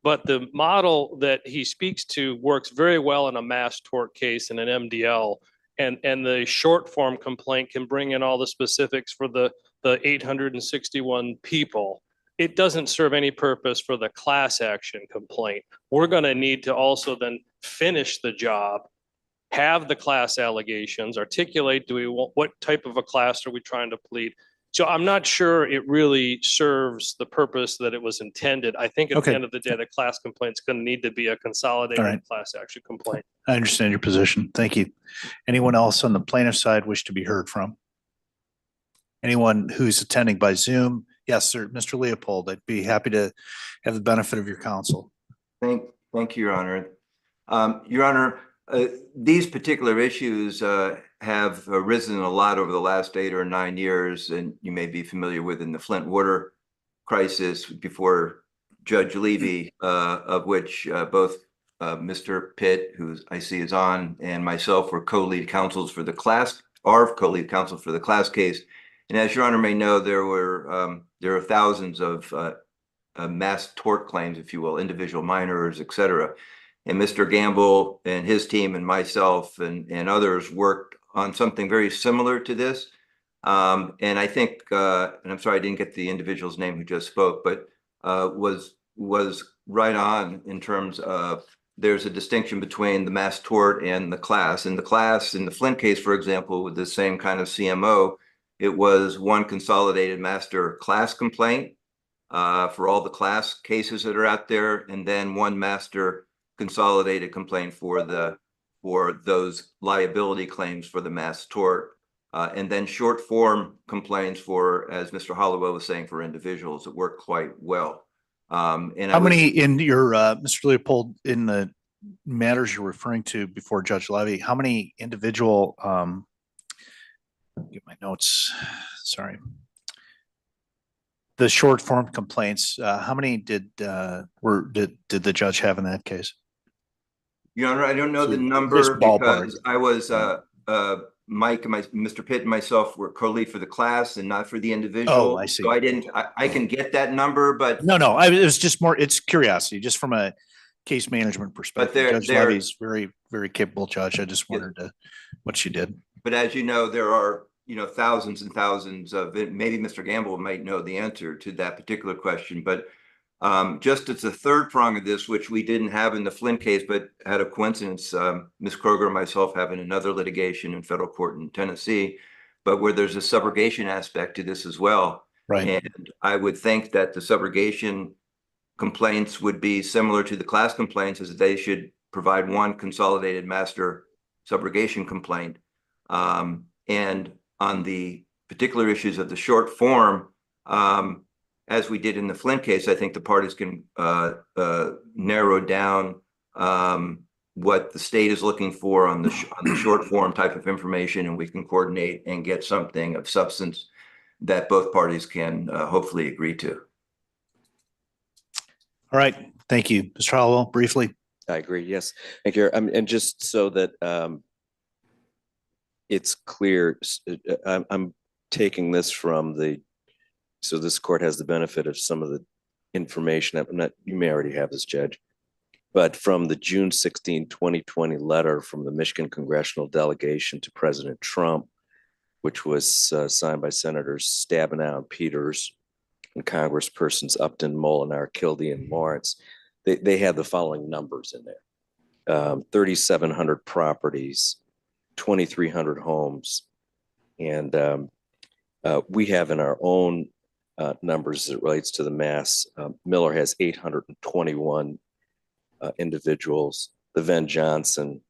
But the model that he speaks to works very well in a mass tort case and an MDL. And the short form complaint can bring in all the specifics for the 861 people. It doesn't serve any purpose for the class action complaint. We're going to need to also then finish the job, have the class allegations, articulate, what type of a class are we trying to plead? So I'm not sure it really serves the purpose that it was intended. I think at the end of the day, the class complaint is going to need to be a consolidated class action complaint. I understand your position. Thank you. Anyone else on the plaintiff side wish to be heard from? Anyone who's attending by Zoom? Yes, sir. Mr. Leopold, I'd be happy to have the benefit of your counsel. Thank you, Your Honor. Your Honor, these particular issues have arisen a lot over the last 8 or 9 years, and you may be familiar with in the Flint water crisis before Judge Levy, of which both Mr. Pitt, who I see is on, and myself were co-lead counsels for the class, are co-lead counsel for the class case. And as Your Honor may know, there are thousands of mass tort claims, if you will, individual minors, et cetera. And Mr. Gamble and his team and myself and others worked on something very similar to this. And I think, and I'm sorry, I didn't get the individual's name who just spoke, but was right on in terms of there's a distinction between the mass tort and the class. In the class, in the Flint case, for example, with the same kind of CMO, it was one consolidated master class complaint for all the class cases that are out there, and then one master consolidated complaint for those liability claims for the mass tort, and then short form complaints for, as Mr. Holloway was saying, for individuals. It worked quite well. And how many in your Mr. Leopold, in the matters you're referring to before Judge Levy, how many individual get my notes, sorry, the short form complaints, how many did the judge have in that case? Your Honor, I don't know the number because I was Mike and Mr. Pitt and myself were co-lead for the class and not for the individual. Oh, I see. So I can get that number, but no, it was just more, it's curiosity, just from a case management perspective. Judge Levy's very, very capable judge. I just wondered what she did. But as you know, there are, thousands and thousands of it. Maybe Mr. Gamble might know the answer to that particular question, but Just as the third prong of this, which we didn't have in the Flynn case, but had a coincidence, Ms. Kroger and myself having another litigation in federal court in Tennessee, but where there's a subrogation aspect to this as well. Right. And I would think that the subrogation complaints would be similar to the class complaints, as they should provide one consolidated master subrogation complaint. And on the particular issues of the short form, as we did in the Flint case, I think the parties can narrow down what the state is looking for on the short form type of information, and we can coordinate and get something of substance that both parties can hopefully agree to. All right. Thank you. Mr. Hollowell, briefly. I agree. Yes. Thank you. And just so that it's clear, I'm taking this from so this court has the benefit of some of the information. You may already have this, Judge, but from the June 16, 2020 letter from the Michigan congressional delegation to President Trump, which was signed by Senators Stabenow and Peters and Congresspersons Upton, Molinar, Kildee, and Lawrence, they have the following numbers in there. 3,700 properties, 2,300 homes. And we have in our own numbers as it relates to the mass, Miller has 821 individuals, the Venn Johnson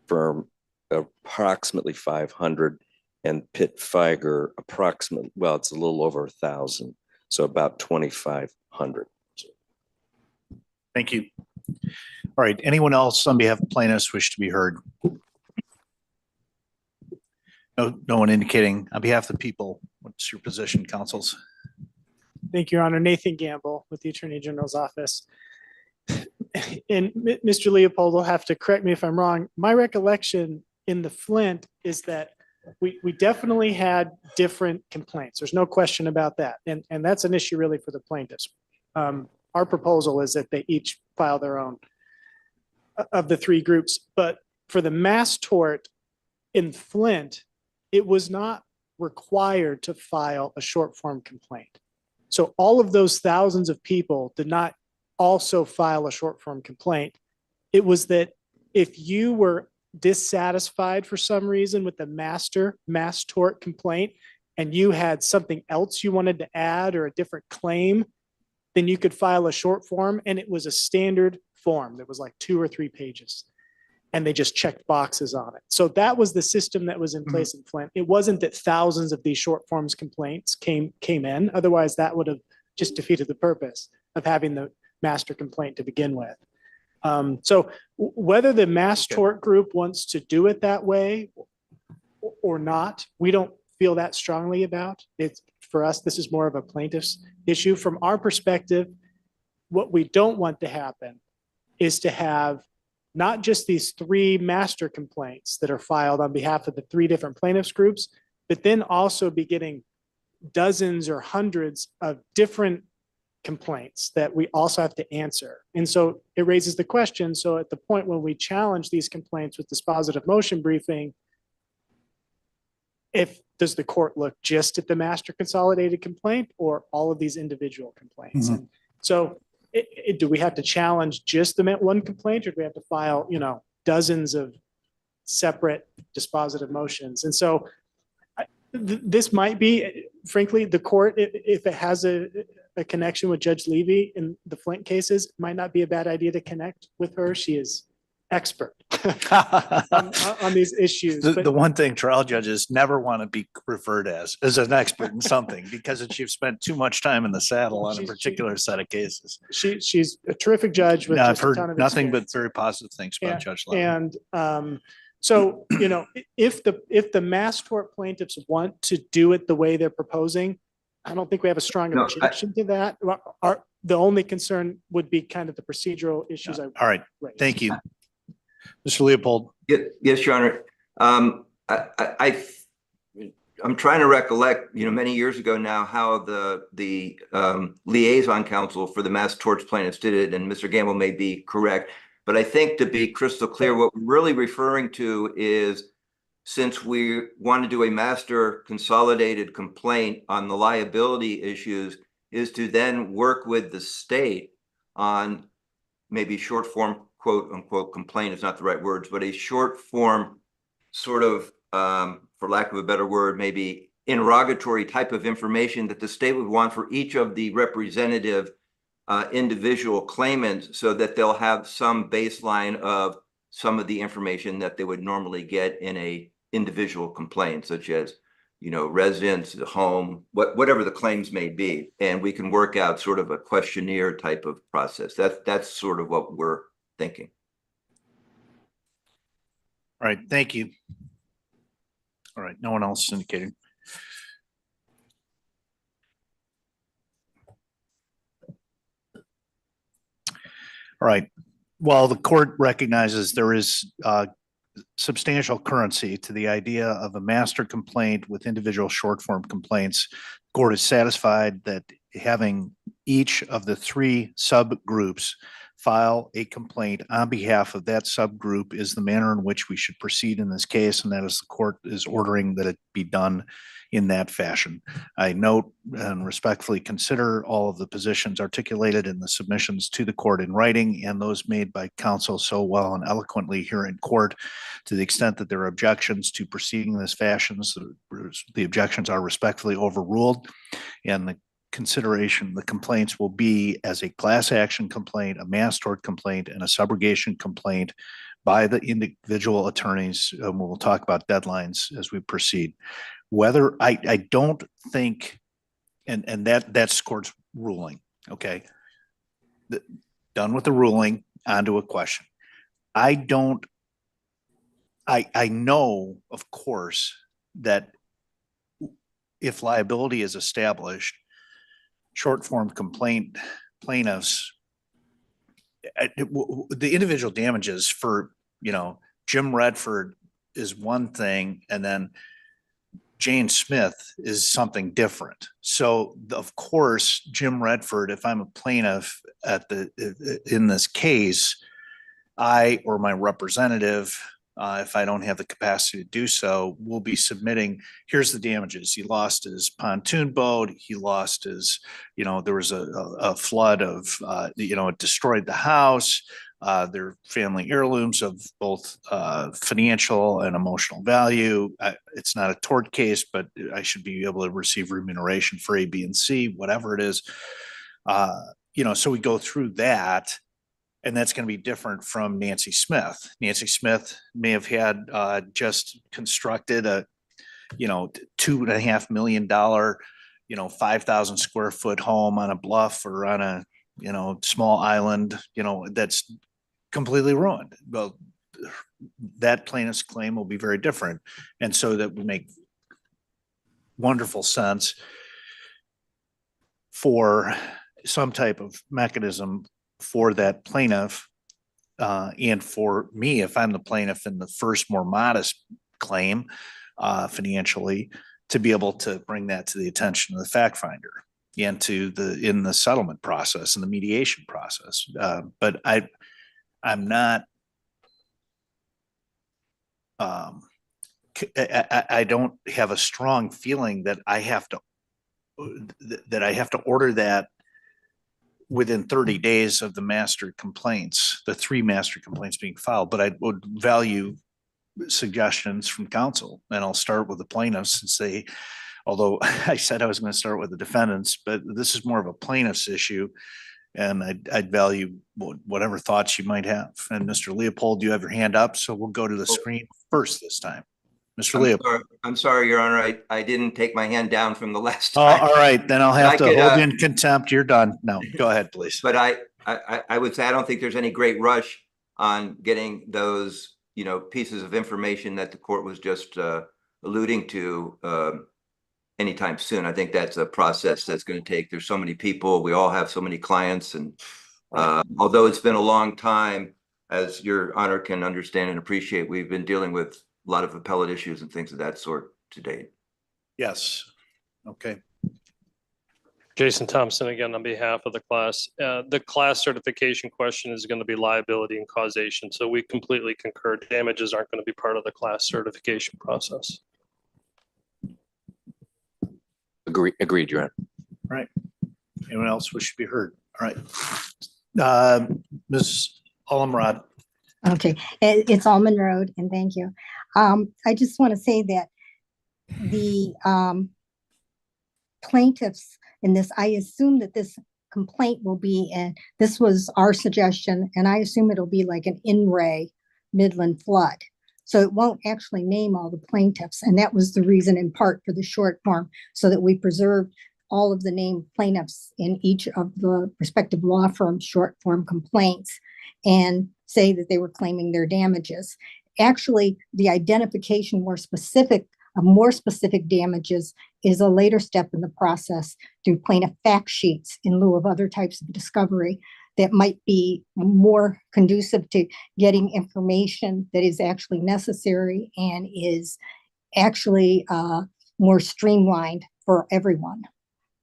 firm approximately 500, and Pitt Feiger approximately, well, it's a little over 1,000, so about 2,500. Thank you. All right. Anyone else on behalf of plaintiffs wish to be heard? No one indicating. On behalf of the people, what's your position, counsels? Thank you, Your Honor. Nathan Gamble with the Attorney General's office. And Mr. Leopold will have to correct me if I'm wrong. My recollection in the Flint is that we definitely had different complaints. There's no question about that. And that's an issue really for the plaintiffs. Our proposal is that they each file their own of the three groups. But for the mass tort in Flint, it was not required to file a short form complaint. So all of those thousands of people did not also file a short form complaint. It was that if you were dissatisfied for some reason with the mass tort complaint and you had something else you wanted to add or a different claim, then you could file a short form, and it was a standard form that was like 2 or 3 pages, and they just checked boxes on it. So that was the system that was in place in Flint. It wasn't that thousands of these short forms complaints came in. Otherwise, that would have just defeated the purpose of having the master complaint to begin with. So whether the mass tort group wants to do it that way or not, we don't feel that strongly about. It's for us, this is more of a plaintiff's issue. From our perspective, what we don't want to happen is to have not just these 3 master complaints that are filed on behalf of the 3 different plaintiffs groups, but then also be getting dozens or hundreds of different complaints that we also have to answer. And so it raises the question, so at the point when we challenge these complaints with dispositive motion briefing, does the court look just at the master consolidated complaint or all of these individual complaints? And so do we have to challenge just the one complaint, or do we have to file, dozens of separate dispositive motions? And so this might be, frankly, the court, if it has a connection with Judge Levy in the Flint cases, might not be a bad idea to connect with her. She is expert on these issues. The one thing trial judges never want to be referred as an expert in something, because you've spent too much time in the saddle on a particular set of cases. She's a terrific judge. With I've heard nothing but very positive things about Judge Levy. And so, if the mass tort plaintiffs want to do it the way they're proposing, I don't think we have a strong objection to that. The only concern would be kind of the procedural issues. All right. Thank you. Mr. Leopold. Yes, Your Honor. I'm trying to recollect, many years ago now, how the liaison counsel for the mass torts plaintiffs did it, and Mr. Gamble may be correct. But I think, to be crystal clear, what we're really referring to is, since we want to do a master consolidated complaint on the liability issues, is to then work with the state on maybe short form, quote unquote, complaint is not the right words, but a short form sort of, for lack of a better word, maybe interrogatory type of information that the state would want for each of the representative individual claimants, so that they'll have some baseline of some of the information that they would normally get in a individual complaint, such as, you know, residence, the home, whatever the claims may be. And we can work out sort of a questionnaire type of process. That's sort of what we're thinking. All right, thank you. All right, no one else indicating. All right, well, the court recognizes there is substantial currency to the idea of a master complaint with individual short form complaints. Court is satisfied that having each of the three subgroups file a complaint on behalf of that subgroup is the manner in which we should proceed in this case, and that is the court is ordering that it be done in that fashion. I note and respectfully consider all of the positions articulated in the submissions to the court in writing and those made by counsel so well and eloquently here in court. To the extent that there are objections to proceeding in this fashion, so the objections are respectfully overruled, and the consideration, the complaints will be as a class action complaint, a mass tort complaint, and a subrogation complaint by the individual attorneys. We'll talk about deadlines as we proceed. Whether I don't think, and that's court's ruling. Okay, done with the ruling. On to a question. I know, of course, that if liability is established, short form complaint plaintiffs, the individual damages for, you know, Jim Redford is one thing, and then Jane Smith is something different. So of course, Jim Redford, if I'm a plaintiff in this case, I or my representative, if I don't have the capacity to do so, will be submitting, here's the damages. He lost his pontoon boat. He lost his, you know, there was a flood of, you know, it destroyed the house. Their family heirlooms of both financial and emotional value. It's not a tort case, but I should be able to receive remuneration for A, B, and C, whatever it is. You know, so we go through that. And that's going to be different from Nancy Smith. Nancy Smith may have had just constructed a, you know, $2.5 million, you know, 5,000 square foot home on a bluff or on a, you know, small island, you know, that's completely ruined. Well, that plaintiff's claim will be very different. And so that would make wonderful sense for some type of mechanism for that plaintiff, and for me, if I'm the plaintiff in the first more modest claim financially, to be able to bring that to the attention of the fact finder and to in the settlement process and the mediation process. But I'm not, I don't have a strong feeling that I have to order that within 30 days of the master complaints, the three master complaints being filed, but I would value suggestions from counsel. And I'll start with the plaintiffs and say, although I said I was going to start with the defendants, but this is more of a plaintiff's issue. And I'd value whatever thoughts you might have. And Mr. Leopold, you have your hand up, so we'll go to the screen first this time. Mr. Leopold. I'm sorry, Your Honor. I didn't take my hand down from the last time. All right, then I'll have to hold you in contempt. You're done. No, go ahead, please. But I would say I don't think there's any great rush on getting those, you know, pieces of information that the court was just alluding to anytime soon. I think that's a process that's going to take. There's so many people. We all have so many clients, and although it's been a long time, as Your Honor can understand and appreciate, we've been dealing with a lot of appellate issues and things of that sort to date. Yes. Okay. Jason Thompson again on behalf of the class. The class certification question is going to be liability and causation. So we completely concur. Damages aren't going to be part of the class certification process. Agreed, Your Honor. Right. Anyone else wish to be heard? All right. Ms. Almrod. Okay, it's Almond Road, and thank you. I just want to say that the plaintiffs in this, I assume that this complaint will be, and this was our suggestion, and I assume it'll be like an in-ray Midland flood. So it won't actually name all the plaintiffs, and that was the reason in part for the short form, so that we preserved all of the named plaintiffs in each of the respective law firm short form complaints and say that they were claiming their damages. Actually, the identification more specific damages is a later step in the process through plaintiff fact sheets in lieu of other types of discovery that might be more conducive to getting information that is actually necessary and is actually more streamlined for everyone.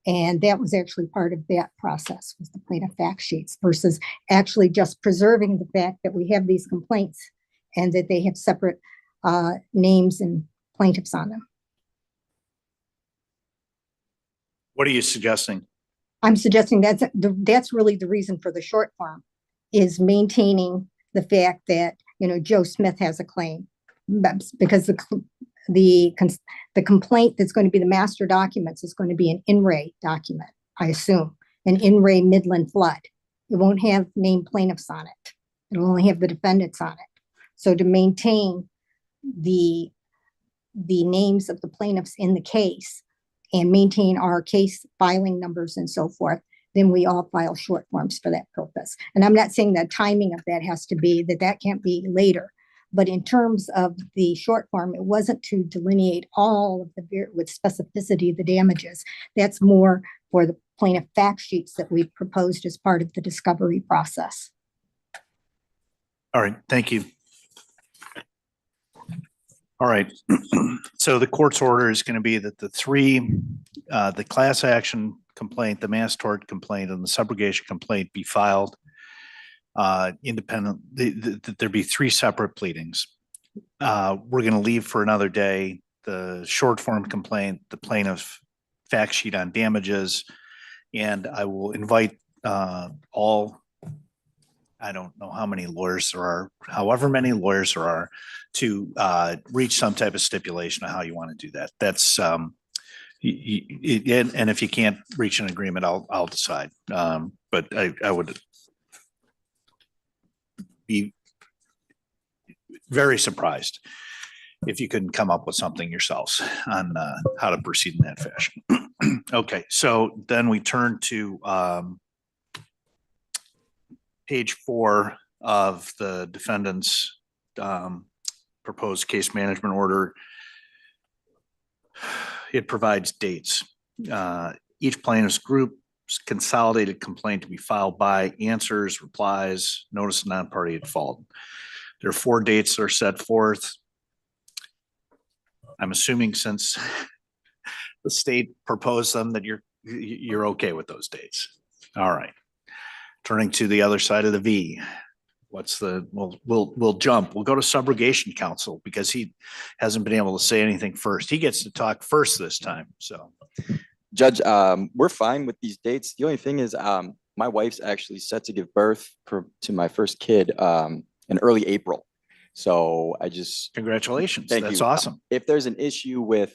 And that was actually part of that process, was the plaintiff fact sheets versus actually just preserving the fact that we have these complaints and that they have separate names and plaintiffs on them. What are you suggesting? I'm suggesting that's really the reason for the short form, is maintaining the fact that, you know, Joe Smith has a claim, because the complaint that's going to be the master documents is going to be an in-ray document, I assume, an in-ray Midland flood. It won't have named plaintiffs on it. It'll only have the defendants on it. So to maintain the names of the plaintiffs in the case and maintain our case filing numbers and so forth, then we all file short forms for that purpose. And I'm not saying that timing of that has to be, that can't be later. But in terms of the short form, it wasn't to delineate all of the, with specificity, the damages. That's more for the plaintiff fact sheets that we proposed as part of the discovery process. All right, thank you. All right, so the court's order is going to be that the class action complaint, the mass tort complaint, and the subrogation complaint be filed independent. There be three separate pleadings. We're going to leave for another day the short form complaint, the plaintiff fact sheet on damages, and I will invite all, I don't know how many lawyers there are, however many lawyers there are, to reach some type of stipulation of how you want to do that. That's and if you can't reach an agreement, I'll decide. But I would be very surprised if you couldn't come up with something yourselves on how to proceed in that fashion. Okay, so then we turn to page 4 of the defendant's proposed case management order. It provides dates. Each plaintiff's group's consolidated complaint to be filed by, answers, replies, notice of non-party at fault. There are 4 dates that are set forth. I'm assuming since the state proposed them that you're okay with those dates. All right. Turning to the other side of the V. What's the, we'll jump. We'll go to subrogation counsel because he hasn't been able to say anything first. He gets to talk first this time. So Judge, we're fine with these dates. The only thing is my wife's actually set to give birth to my first kid in early April. So I just. Congratulations. Thank That's you. awesome. If there's an issue with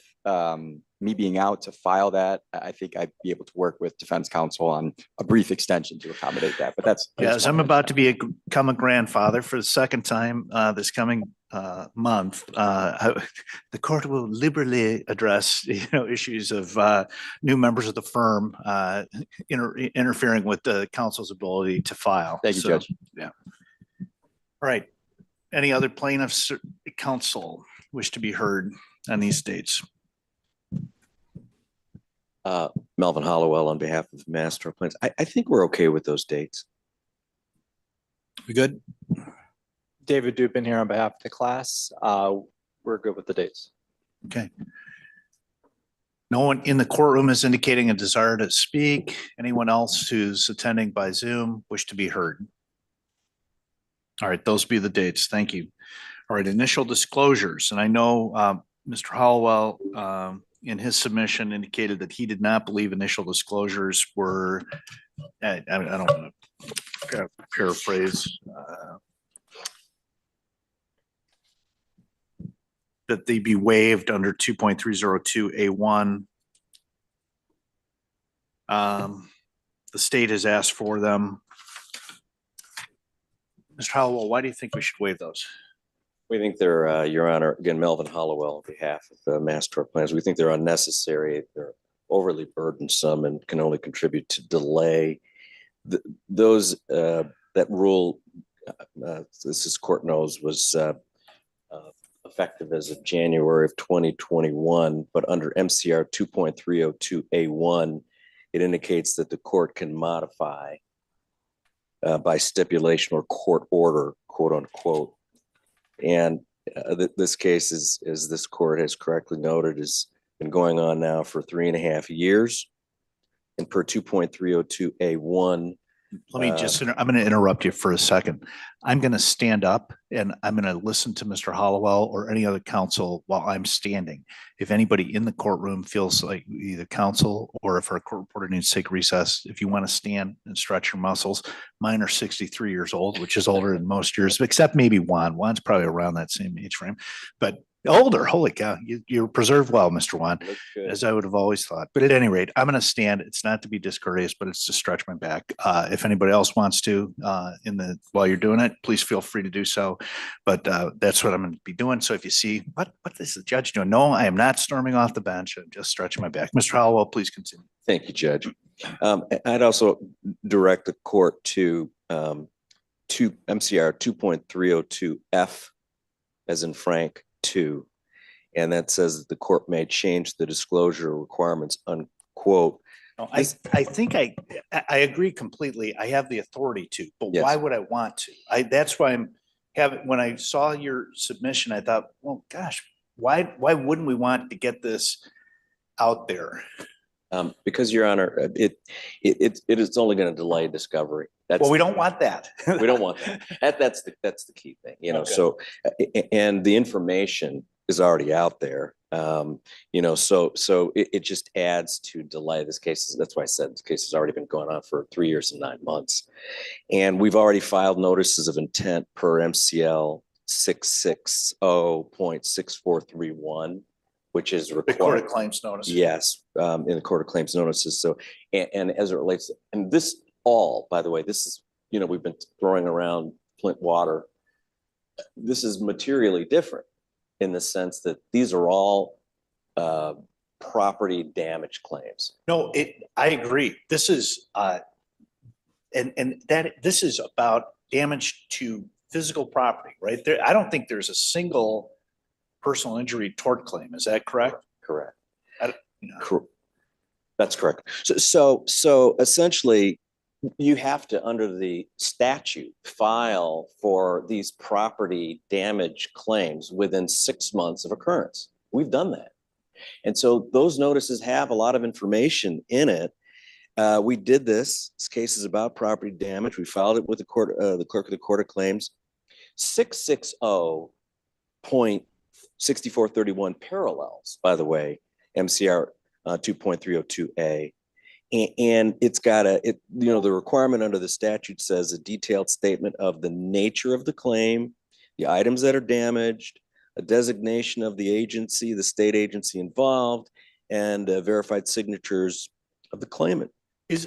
me being out to file that, I think I'd be able to work with defense counsel on a brief extension to accommodate that. But that's. Yes, I'm about to become a grandfather for the second time this coming month. The court will liberally address, issues of new members of the firm interfering with the counsel's ability to file. Thank you, Judge. Yeah. All right. Any other plaintiffs counsel wish to be heard on these dates? Melvin Hollowell on behalf of Master Plans. I think we're okay with those dates. We good? David Dupin here on behalf of the class. We're good with the dates. Okay. No one in the courtroom is indicating a desire to speak. Anyone else who's attending by Zoom wish to be heard? All right, those be the dates. Thank you. All right, initial disclosures. And I know Mr. Hollowell in his submission indicated that he did not believe initial disclosures were, I don't want to paraphrase, that they be waived under 2.302A1. The state has asked for them. Mr. Hallowell, why do you think we should waive those? We think they're, Your Honor, again, Melvin Hollowell on behalf of the Mass Tort Plans, we think they're unnecessary. They're overly burdensome and can only contribute to delay. That rule, this court knows, was effective as of January of 2021, but under MCR 2.302A1, it indicates that the court can modify by stipulation or court order, quote unquote. And this case is, as this court has correctly noted, has been going on now for 3.5 years. And per 2.302A1, let me just, I'm going to interrupt you for a second. I'm going to stand up and I'm going to listen to Mr. Hollowell or any other counsel while I'm standing. If anybody in the courtroom feels like either counsel or if our court reporter needs to take recess, if you want to stand and stretch your muscles, mine are 63 years old, which is older than most years, except maybe Juan. Juan's probably around that same age frame, but older. Holy cow. You're preserved well, Mr. Juan, as I would have always thought. But at any rate, I'm going to stand. It's not to be discourteous, but it's to stretch my back. If anybody else wants to, while you're doing it, please feel free to do so. But that's what I'm going to be doing. So if you see, what is the judge doing? No, I am not storming off the bench. I'm just stretching my back. Mr. Hollowell, please continue. Thank you, Judge. I'd also direct the court to MCR 2.302F, as in Frank, 2, and that says that the court may change the disclosure requirements, unquote. No, I think I agree completely. I have the authority to, but Yes. Why would I want to? That's why when I saw your submission, I thought, well, gosh, why wouldn't we want to get this out there? Because, Your Honor, it is only going to delay discovery. Well, we don't want that. We don't want that. That's the key thing, Okay. So, and the information is already out there, so it just adds to delay. This case, that's why I said this case has already been going on for 3 years and 9 months. And we've already filed notices of intent per MCL 660.6431, which is required. The Court of Claims notice. Yes, in the Court of Claims notices. So, and as it relates, and this all, by the way, this is, we've been throwing around Flint water. This is materially different in the sense that these are all property damage claims. No, I agree. This is, this is about damage to physical property, right? I don't think there's a single personal injury tort claim. Is that correct? Correct. That's correct. So essentially, you have to, under the statute, file for these property damage claims within 6 months of occurrence. We've done that. And so those notices have a lot of information in it. We did this. This case is about property damage. We filed it with the clerk of the Court of Claims. 660.6431 parallels, by the way, MCR 2.302A. And it's got the requirement under the statute says a detailed statement of the nature of the claim, the items that are damaged, a designation of the agency, the state agency involved, and verified signatures of the claimant. Is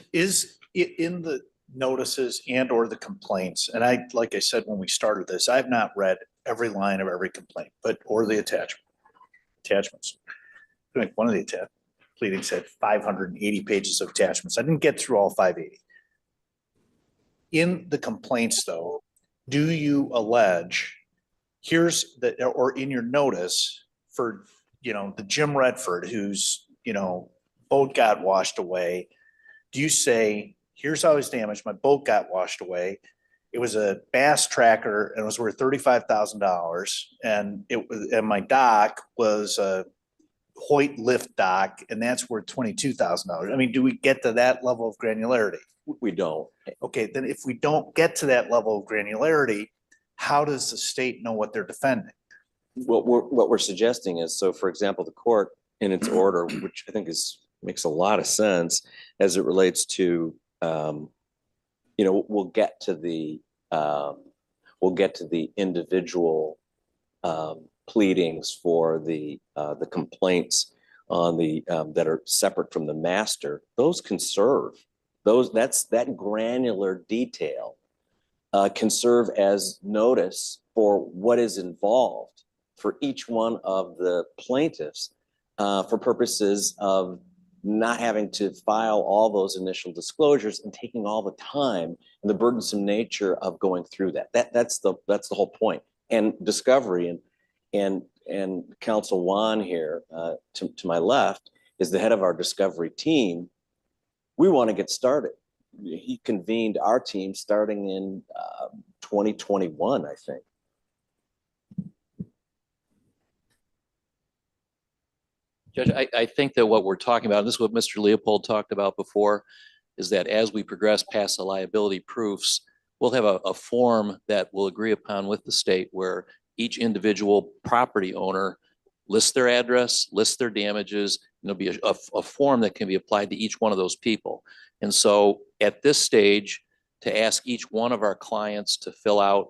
it in the notices and or the complaints? And like I said, when we started this, I've not read every line of every complaint, or the attachments. I think one of the pleadings had 580 pages of attachments. I didn't get through all 580. In the complaints, though, do you allege, or in your notice for, the Jim Redford, whose, boat got washed away, do you say, here's how it's damaged, my boat got washed away, it was a bass tracker and it was worth $35,000, and my dock was a Hoyt lift dock, and that's worth $22,000. I mean, do we get to that level of granularity? We don't. Okay, then if we don't get to that level of granularity, how does the state know what they're defending? What we're suggesting is, so for example, the court in its order, which I think makes a lot of sense as it relates to, we'll get to the individual pleadings for the complaints on the that are separate from the master. Those can serve. That granular detail can serve as notice for what is involved for each one of the plaintiffs for purposes of not having to file all those initial disclosures and taking all the time and the burdensome nature of going through that. That's the whole point. And discovery and Counsel Juan here to my left is the head of our discovery team. We want to get started. He convened our team starting in 2021, I think. Judge, I think that what we're talking about, and this is what Mr. Leopold talked about before, is that as we progress past the liability proofs, we'll have a form that we'll agree upon with the state where each individual property owner lists their address, lists their damages, and there'll be a form that can be applied to each one of those people. And so at this stage, to ask each one of our clients to fill out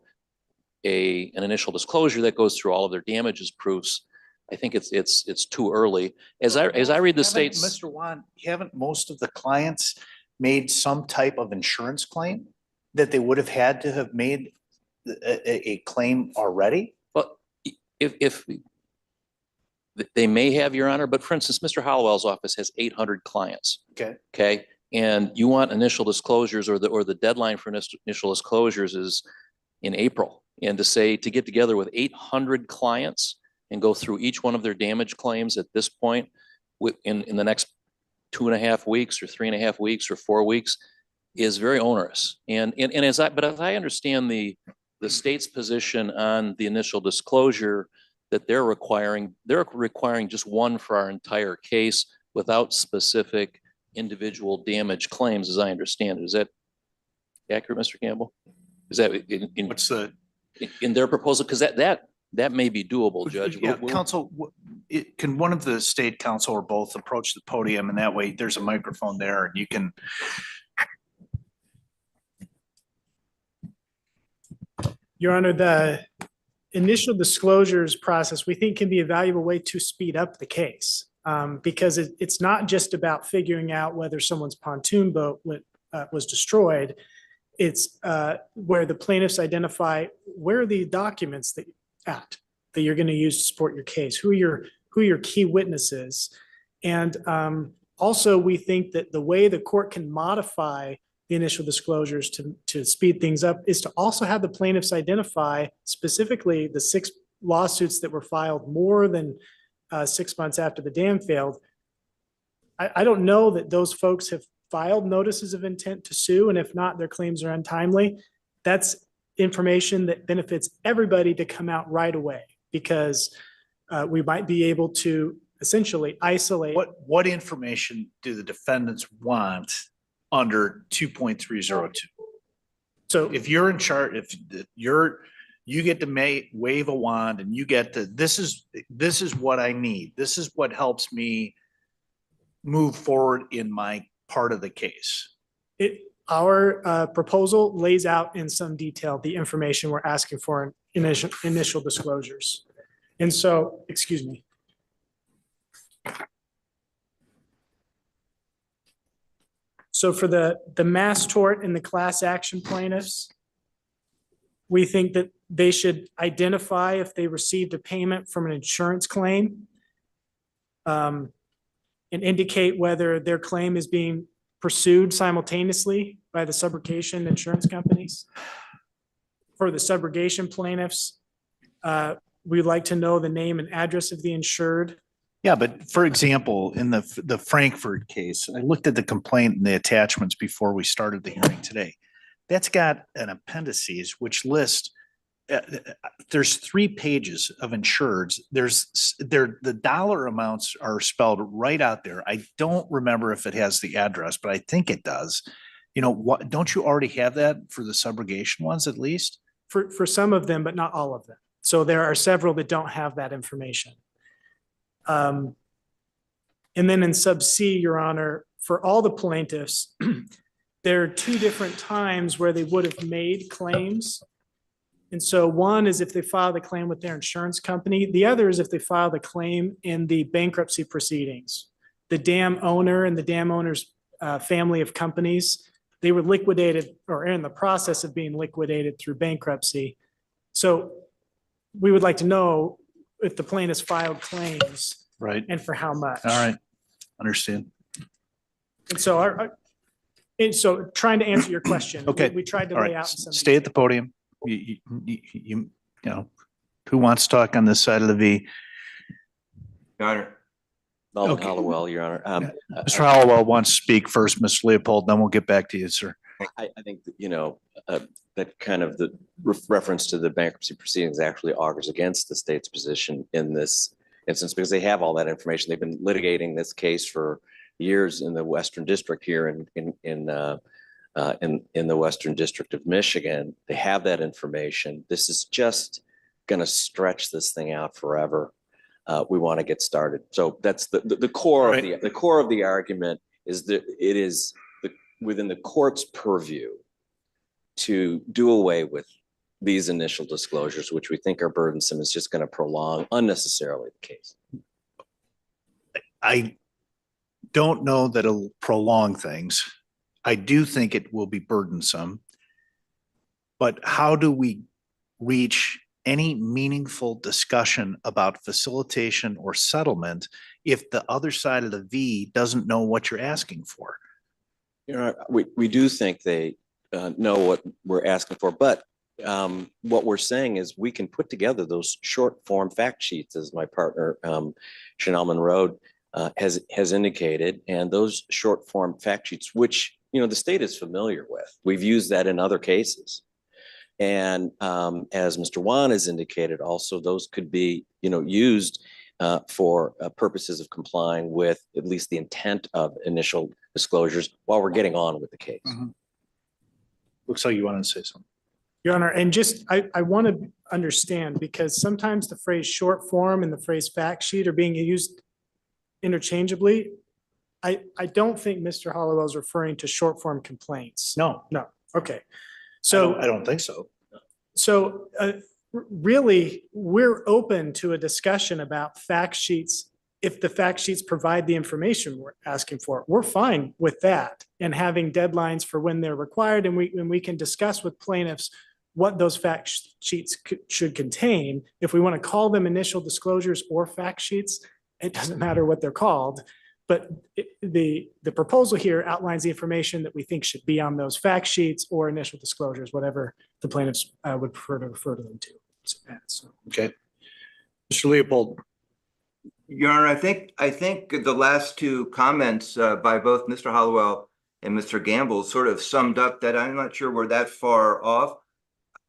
an initial disclosure that goes through all of their damages proofs, I think it's too early. As I read the state's. Mr. Juan, haven't most of the clients made some type of insurance claim that they would have had to have made a claim already? Well, if they may have, Your Honor, but for instance, Mr. Hollowell's office has 800 clients. Okay. Okay. And you want initial disclosures, or the deadline for initial disclosures is in April. And to get together with 800 clients and go through each one of their damage claims at this point in the next 2.5 weeks or 3.5 weeks or 4 weeks is very onerous. And as I understand the state's position on the initial disclosure that they're requiring just one for our entire case without specific individual damage claims, as I understand it. Is that accurate, Mr. Campbell? Is that in their proposal? Because that may be doable, Judge. Yeah, counsel, can one of the state counsel or both approach the podium, and that way there's a microphone there and you can. Your Honor, the initial disclosures process we think can be a valuable way to speed up the case because it's not just about figuring out whether someone's pontoon boat was destroyed. It's where the plaintiffs identify where are the documents that you're going to use to support your case, who are your key witnesses. And also we think that the way the court can modify the initial disclosures to speed things up is to also have the plaintiffs identify specifically the 6 lawsuits that were filed more than 6 months after the dam failed. I don't know that those folks have filed notices of intent to sue, and if not, their claims are untimely. That's information that benefits everybody to come out right away because we might be able to essentially isolate. What information do the defendants want under 2.302? So if you're in charge, if you get to wave a wand and you get to, this is what I need. This is what helps me move forward in my part of the case. Our proposal lays out in some detail the information we're asking for in initial disclosures. And so, excuse me. So for the mass tort and the class action plaintiffs, we think that they should identify if they received a payment from an insurance claim and indicate whether their claim is being pursued simultaneously by the subrogation insurance companies. For the subrogation plaintiffs, we'd like to know the name and address of the insured. Yeah, but for example, in the Frankfurt case, I looked at the complaint and the attachments before we started the hearing today. That's got an appendices which lists, there's 3 pages of insureds. The dollar amounts are spelled right out there. I don't remember if it has the address, but I think it does. What, don't you already have that for the subrogation ones at least? For some of them, but not all of them. So there are several that don't have that information. And then in sub C, Your Honor, for all the plaintiffs, there are two different times where they would have made claims. And so one is if they file the claim with their insurance company. The other is if they file the claim in the bankruptcy proceedings. The dam owner and the dam owner's family of companies, they were liquidated or in the process of being liquidated through bankruptcy. So we would like to know if the plaintiffs filed claims. Right. And for how much. All right. Understand. And so so trying to answer your question. Okay. We tried to All lay right. out some. Stay at the podium. You know, who wants to talk on this side of the V? Your Honor. Melvin Okay. Hollowell, Your Honor. Mr. Hollowell wants to speak first, Mr. Leopold, then we'll get back to you, sir. I think that, you know, that kind of the reference to the bankruptcy proceedings actually augurs against the state's position in this instance because they have all that information. They've been litigating this case for years in the Western District here in the Western District of Michigan. They have that information. This is just going to stretch this thing out forever. We want to get started. So that's the core Right. of the core of the argument is that it is within the court's purview to do away with these initial disclosures, which we think are burdensome, is just going to prolong unnecessarily the case. I don't know that it'll prolong things. I do think it will be burdensome. But how do we reach any meaningful discussion about facilitation or settlement if the other side of the V doesn't know what you're asking for? You know, we do think they know what we're asking for, but what we're saying is we can put together those short form fact sheets, as my partner Chanel Monroe has indicated, and those short form fact sheets, which the state is familiar with. We've used that in other cases, and as Mr. Wan has indicated, also those could be used for purposes of complying with at least the intent of initial disclosures while we're getting on with the case. Mm-hmm. Looks like you wanted to say something. Your Honor, and just, I want to understand, because sometimes the phrase short form and the phrase fact sheet are being used interchangeably. I don't think Mr. Hollowell is referring to short form complaints. No. Okay. So I don't think so. So really, we're open to a discussion about fact sheets. If the fact sheets provide the information we're asking for, we're fine with that, and having deadlines for when they're required. And we can discuss with plaintiffs what those fact sheets should contain. If we want to call them initial disclosures or fact sheets, it doesn't matter what they're called. But the proposal here outlines the information that we think should be on those fact sheets or initial disclosures, whatever the plaintiffs would prefer to refer to them to. So. Okay. Mr. Leopold. Your Honor, I think the last two comments by both Mr. Hollowell and Mr. Gamble sort of summed up that I'm not sure we're that far off.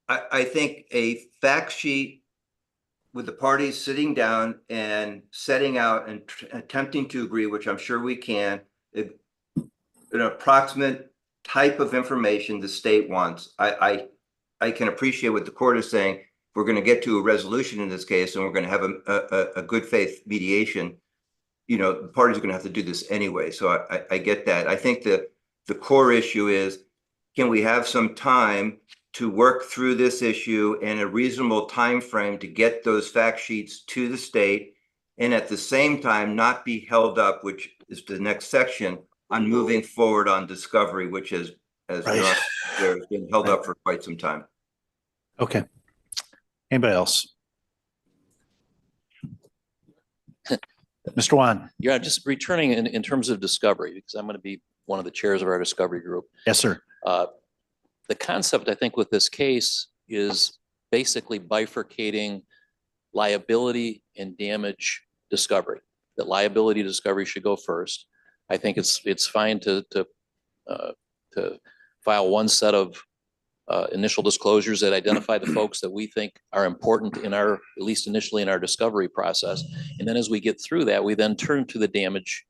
I think a fact sheet with the parties sitting down and setting out and attempting to agree, which I'm sure we can, an approximate type of information the state wants. I can appreciate what the court is saying. We're going to get to a resolution in this case, and we're going to have a good faith mediation. The parties are going to have to do this anyway. So I get that. I think that the core issue is, can we have some time to work through this issue in a reasonable time frame to get those fact sheets to the state, and at the same time not be held up, which is the next section, on moving forward on discovery, which has Right. there's been held up for quite some time. Okay. Anybody else? Mr. Wan. Yeah, just returning in terms of discovery, because I'm going to be one of the chairs of our discovery group. Yes, sir. The concept, I think, with this case is basically bifurcating liability and damage discovery. That liability discovery should go first. I think it's fine to file one set of initial disclosures that identify the folks that we think are important in our, at least initially in our discovery process. And then as we get through that, we then turn to the damage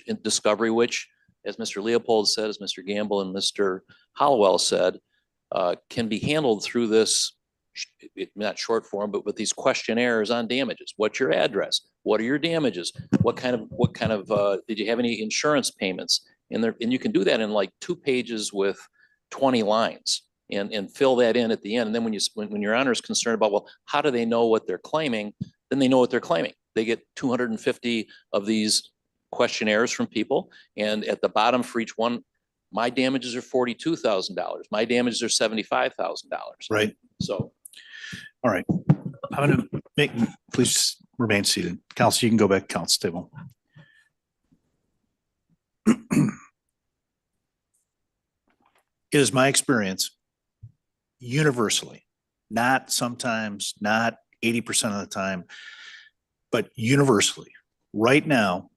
in discovery, which, as Mr. Leopold said, as Mr. Gamble and Mr. Hollowell said, can be handled through this not short form, but with these questionnaires on damages. What's your address? What are your damages? What kind of, did you have any insurance payments in there? And you can do that in like 2 pages with 20 lines and fill that in at the end. And then when your honor is concerned about, well, how do they know what they're claiming? Then they know what they're claiming. They get 250 of these questionnaires from people. And at the bottom for each one, my damages are $42,000. My damages are $75,000. Right. So. All right. I'm going to please remain seated. Counsel, you can go back to counsel table. It is my experience universally, not sometimes, not 80% of the time, but universally, right now,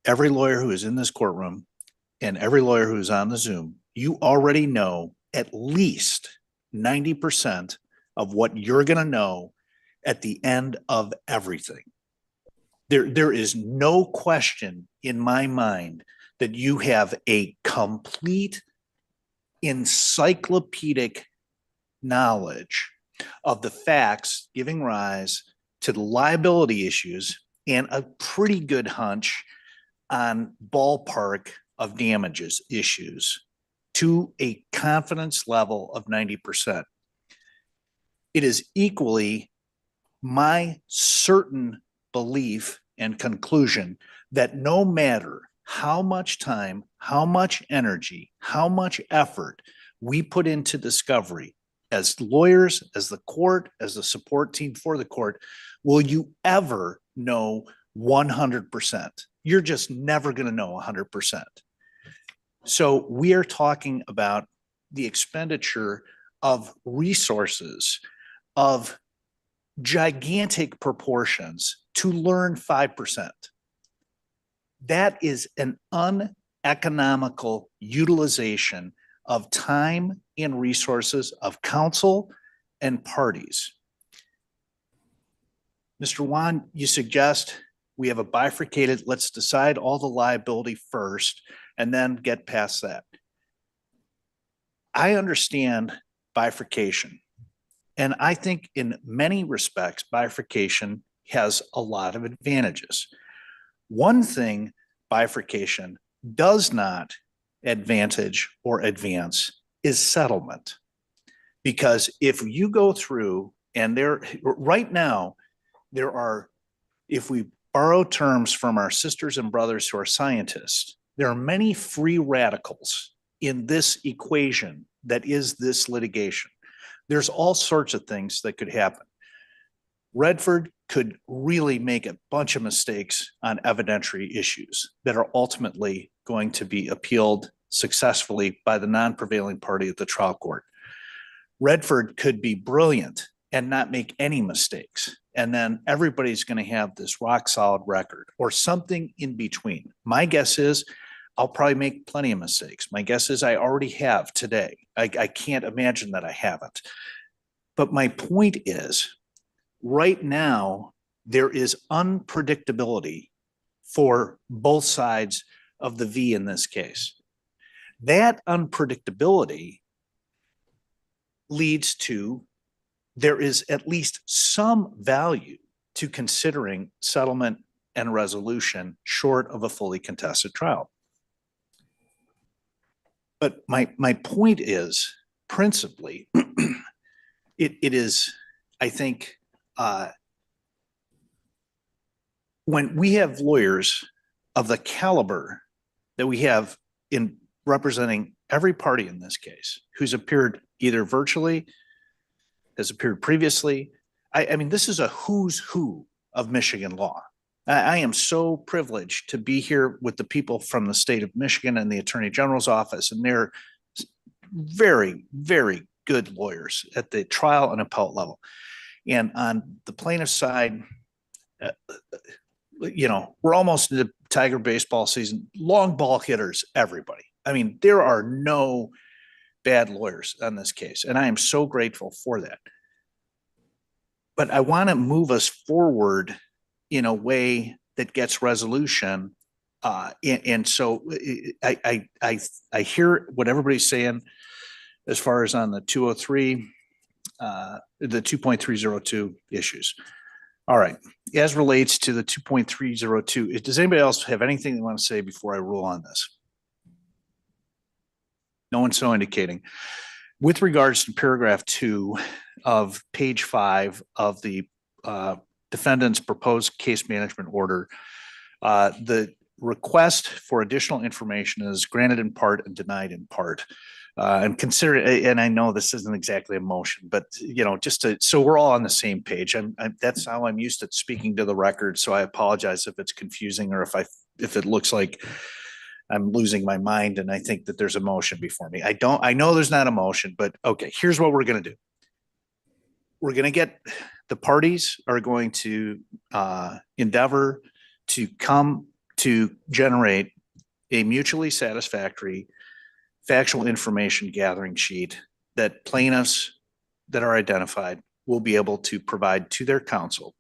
every lawyer who is in this courtroom and every lawyer who is on the Zoom, you already know at least 90% of what you're going to know at the end of everything. There is no question in my mind that you have a complete encyclopedic knowledge of the facts giving rise to the liability issues and a pretty good hunch on ballpark of damages issues to a confidence level of 90%. It is equally my certain belief and conclusion that no matter how much time, how much energy, how much effort we put into discovery as lawyers, as the court, as the support team for the court, will you ever know 100%? You're just never going to know 100%. So we are talking about the expenditure of resources of gigantic proportions to learn 5%. That is an uneconomical utilization of time and resources of counsel and parties. Mr. Wan, you suggest we have a bifurcated, let's decide all the liability first and then get past that. I understand bifurcation. And I think in many respects, bifurcation has a lot of advantages. One thing bifurcation does not advantage or advance is settlement. Because if you go through and right now, there are, if we borrow terms from our sisters and brothers who are scientists, there are many free radicals in this equation that is this litigation. There's all sorts of things that could happen. Redford could really make a bunch of mistakes on evidentiary issues that are ultimately going to be appealed successfully by the non-prevailing party at the trial court. Redford could be brilliant and not make any mistakes. And then everybody's going to have this rock solid record or something in between. My guess is I'll probably make plenty of mistakes. My guess is I already have today. I can't imagine that I haven't. But my point is, right now, there is unpredictability for both sides of the V in this case. That unpredictability leads to there is at least some value to considering settlement and resolution short of a fully contested trial. But my point is principally, it is, I think, when we have lawyers of the caliber that we have in representing every party in this case, who's appeared either virtually, has appeared previously. I mean, this is a who's who of Michigan law. I am so privileged to be here with the people from the state of Michigan and the Attorney General's office, and they're very, very good lawyers at the trial and appellate level. And on the plaintiff side, you know, we're almost into Tiger baseball season, long ball hitters, everybody. I mean, there are no bad lawyers on this case, and I am so grateful for that. But I want to move us forward in a way that gets resolution. And so I hear what everybody's saying as far as on the 203. the 2.302 issues. All right, as relates to the 2.302, does anybody else have anything they want to say before I rule on this? No one's so indicating. With regards to paragraph 2 of page 5 of the defendant's proposed case management order, the request for additional information is granted in part and denied in part. And consider, and I know this isn't exactly a motion, but just so we're all on the same page. That's how I'm used to speaking to the record. So I apologize if it's confusing or if it looks like I'm losing my mind and I think that there's a motion before me. I know there's not a motion, but okay, here's what we're going to do. We're going to get, the parties are going to endeavor to come to generate a mutually satisfactory factual information gathering sheet that plaintiffs that are identified will be able to provide to their counsel.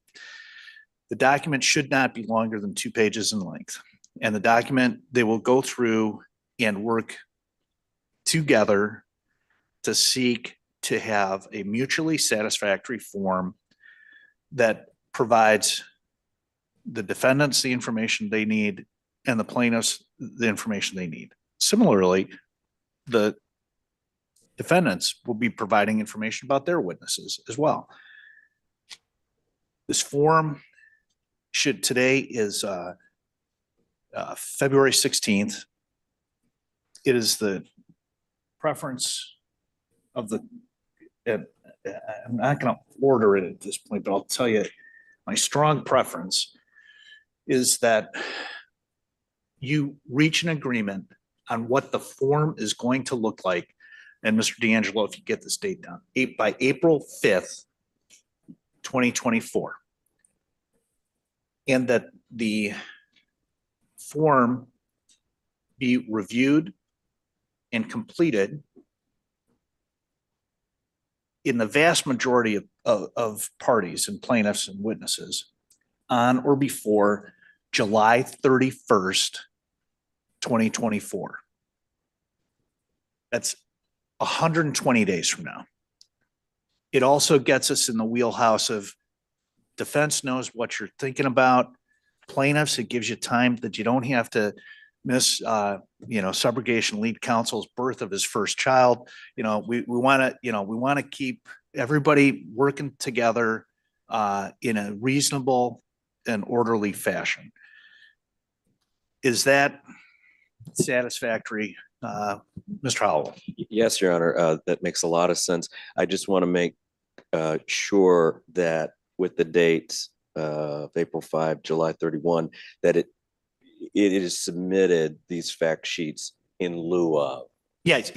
The document should not be longer than 2 pages in length. And the document, they will go through and work together to seek to have a mutually satisfactory form that provides the defendants the information they need and the plaintiffs the information they need. Similarly, the defendants will be providing information about their witnesses as well. This form today is February 16th. It is the preference of I'm not going to order it at this point, but I'll tell you my strong preference is that you reach an agreement on what the form is going to look like. And Mr. D'Angelo, if you get this date down, by April 5th, 2024. And that the form be reviewed and completed in the vast majority of parties and plaintiffs and witnesses on or before July 31st, 2024. That's 120 days from now. It also gets us in the wheelhouse of defense knows what you're thinking about. Plaintiffs, it gives you time that you don't have to miss, subrogation lead counsel's birth of his first child. We want to keep everybody working together in a reasonable and orderly fashion. Is that satisfactory, Mr. Howell? Yes, Your Honor, that makes a lot of sense. I just want to make sure that with the dates of April 5, July 31, that it is submitted, these fact sheets, in lieu of. Yes.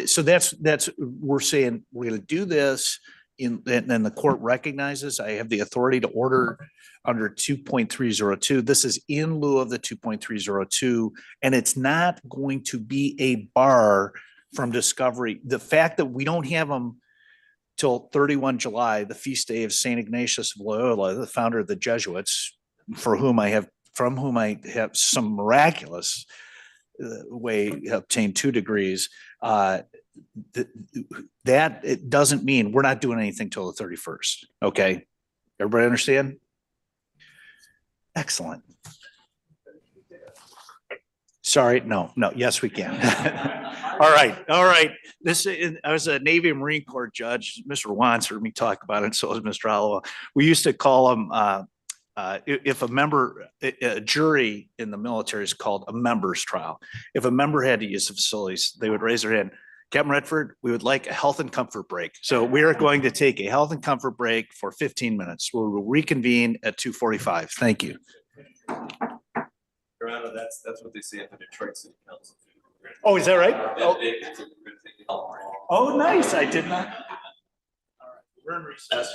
So that's we're saying we're going to do this and the court recognizes I have the authority to order under 2.302. This is in lieu of the 2.302, and it's not going to be a bar from discovery. The fact that we don't have them till 31 July, the feast day of St. Ignatius of Loyola, the founder of the Jesuits, from whom I have some miraculous way obtained 2 degrees. That it doesn't mean we're not doing anything till the 31st. Okay, everybody understand? Excellent. Sorry, no, yes, we can. All right. I was a Navy and Marine Corps judge. Mr. Wants heard me talk about it, so is Mr. Alua. We used to call them, if a jury in the military is called a member's trial. If a member had to use the facilities, they would raise their hand. Captain Redford, we would like a health and comfort break. So we are going to take a health and comfort break for 15 minutes. We will reconvene at 2:45. Thank you. Your Honor, that's what they say at the Detroit City Council. Oh, is that right? Oh, nice. I did not. All right, we're in recess.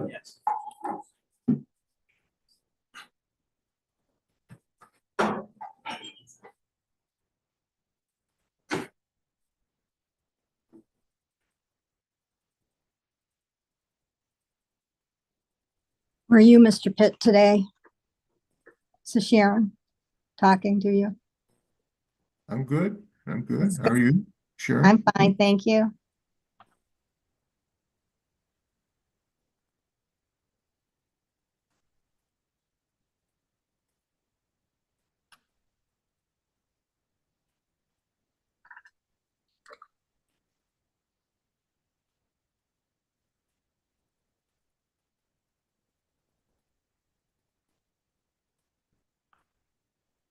Yes. Were you Mr. Pitt today? This is Sharon talking to you. I'm good. I'm good. How are you? Sure. I'm fine, thank you.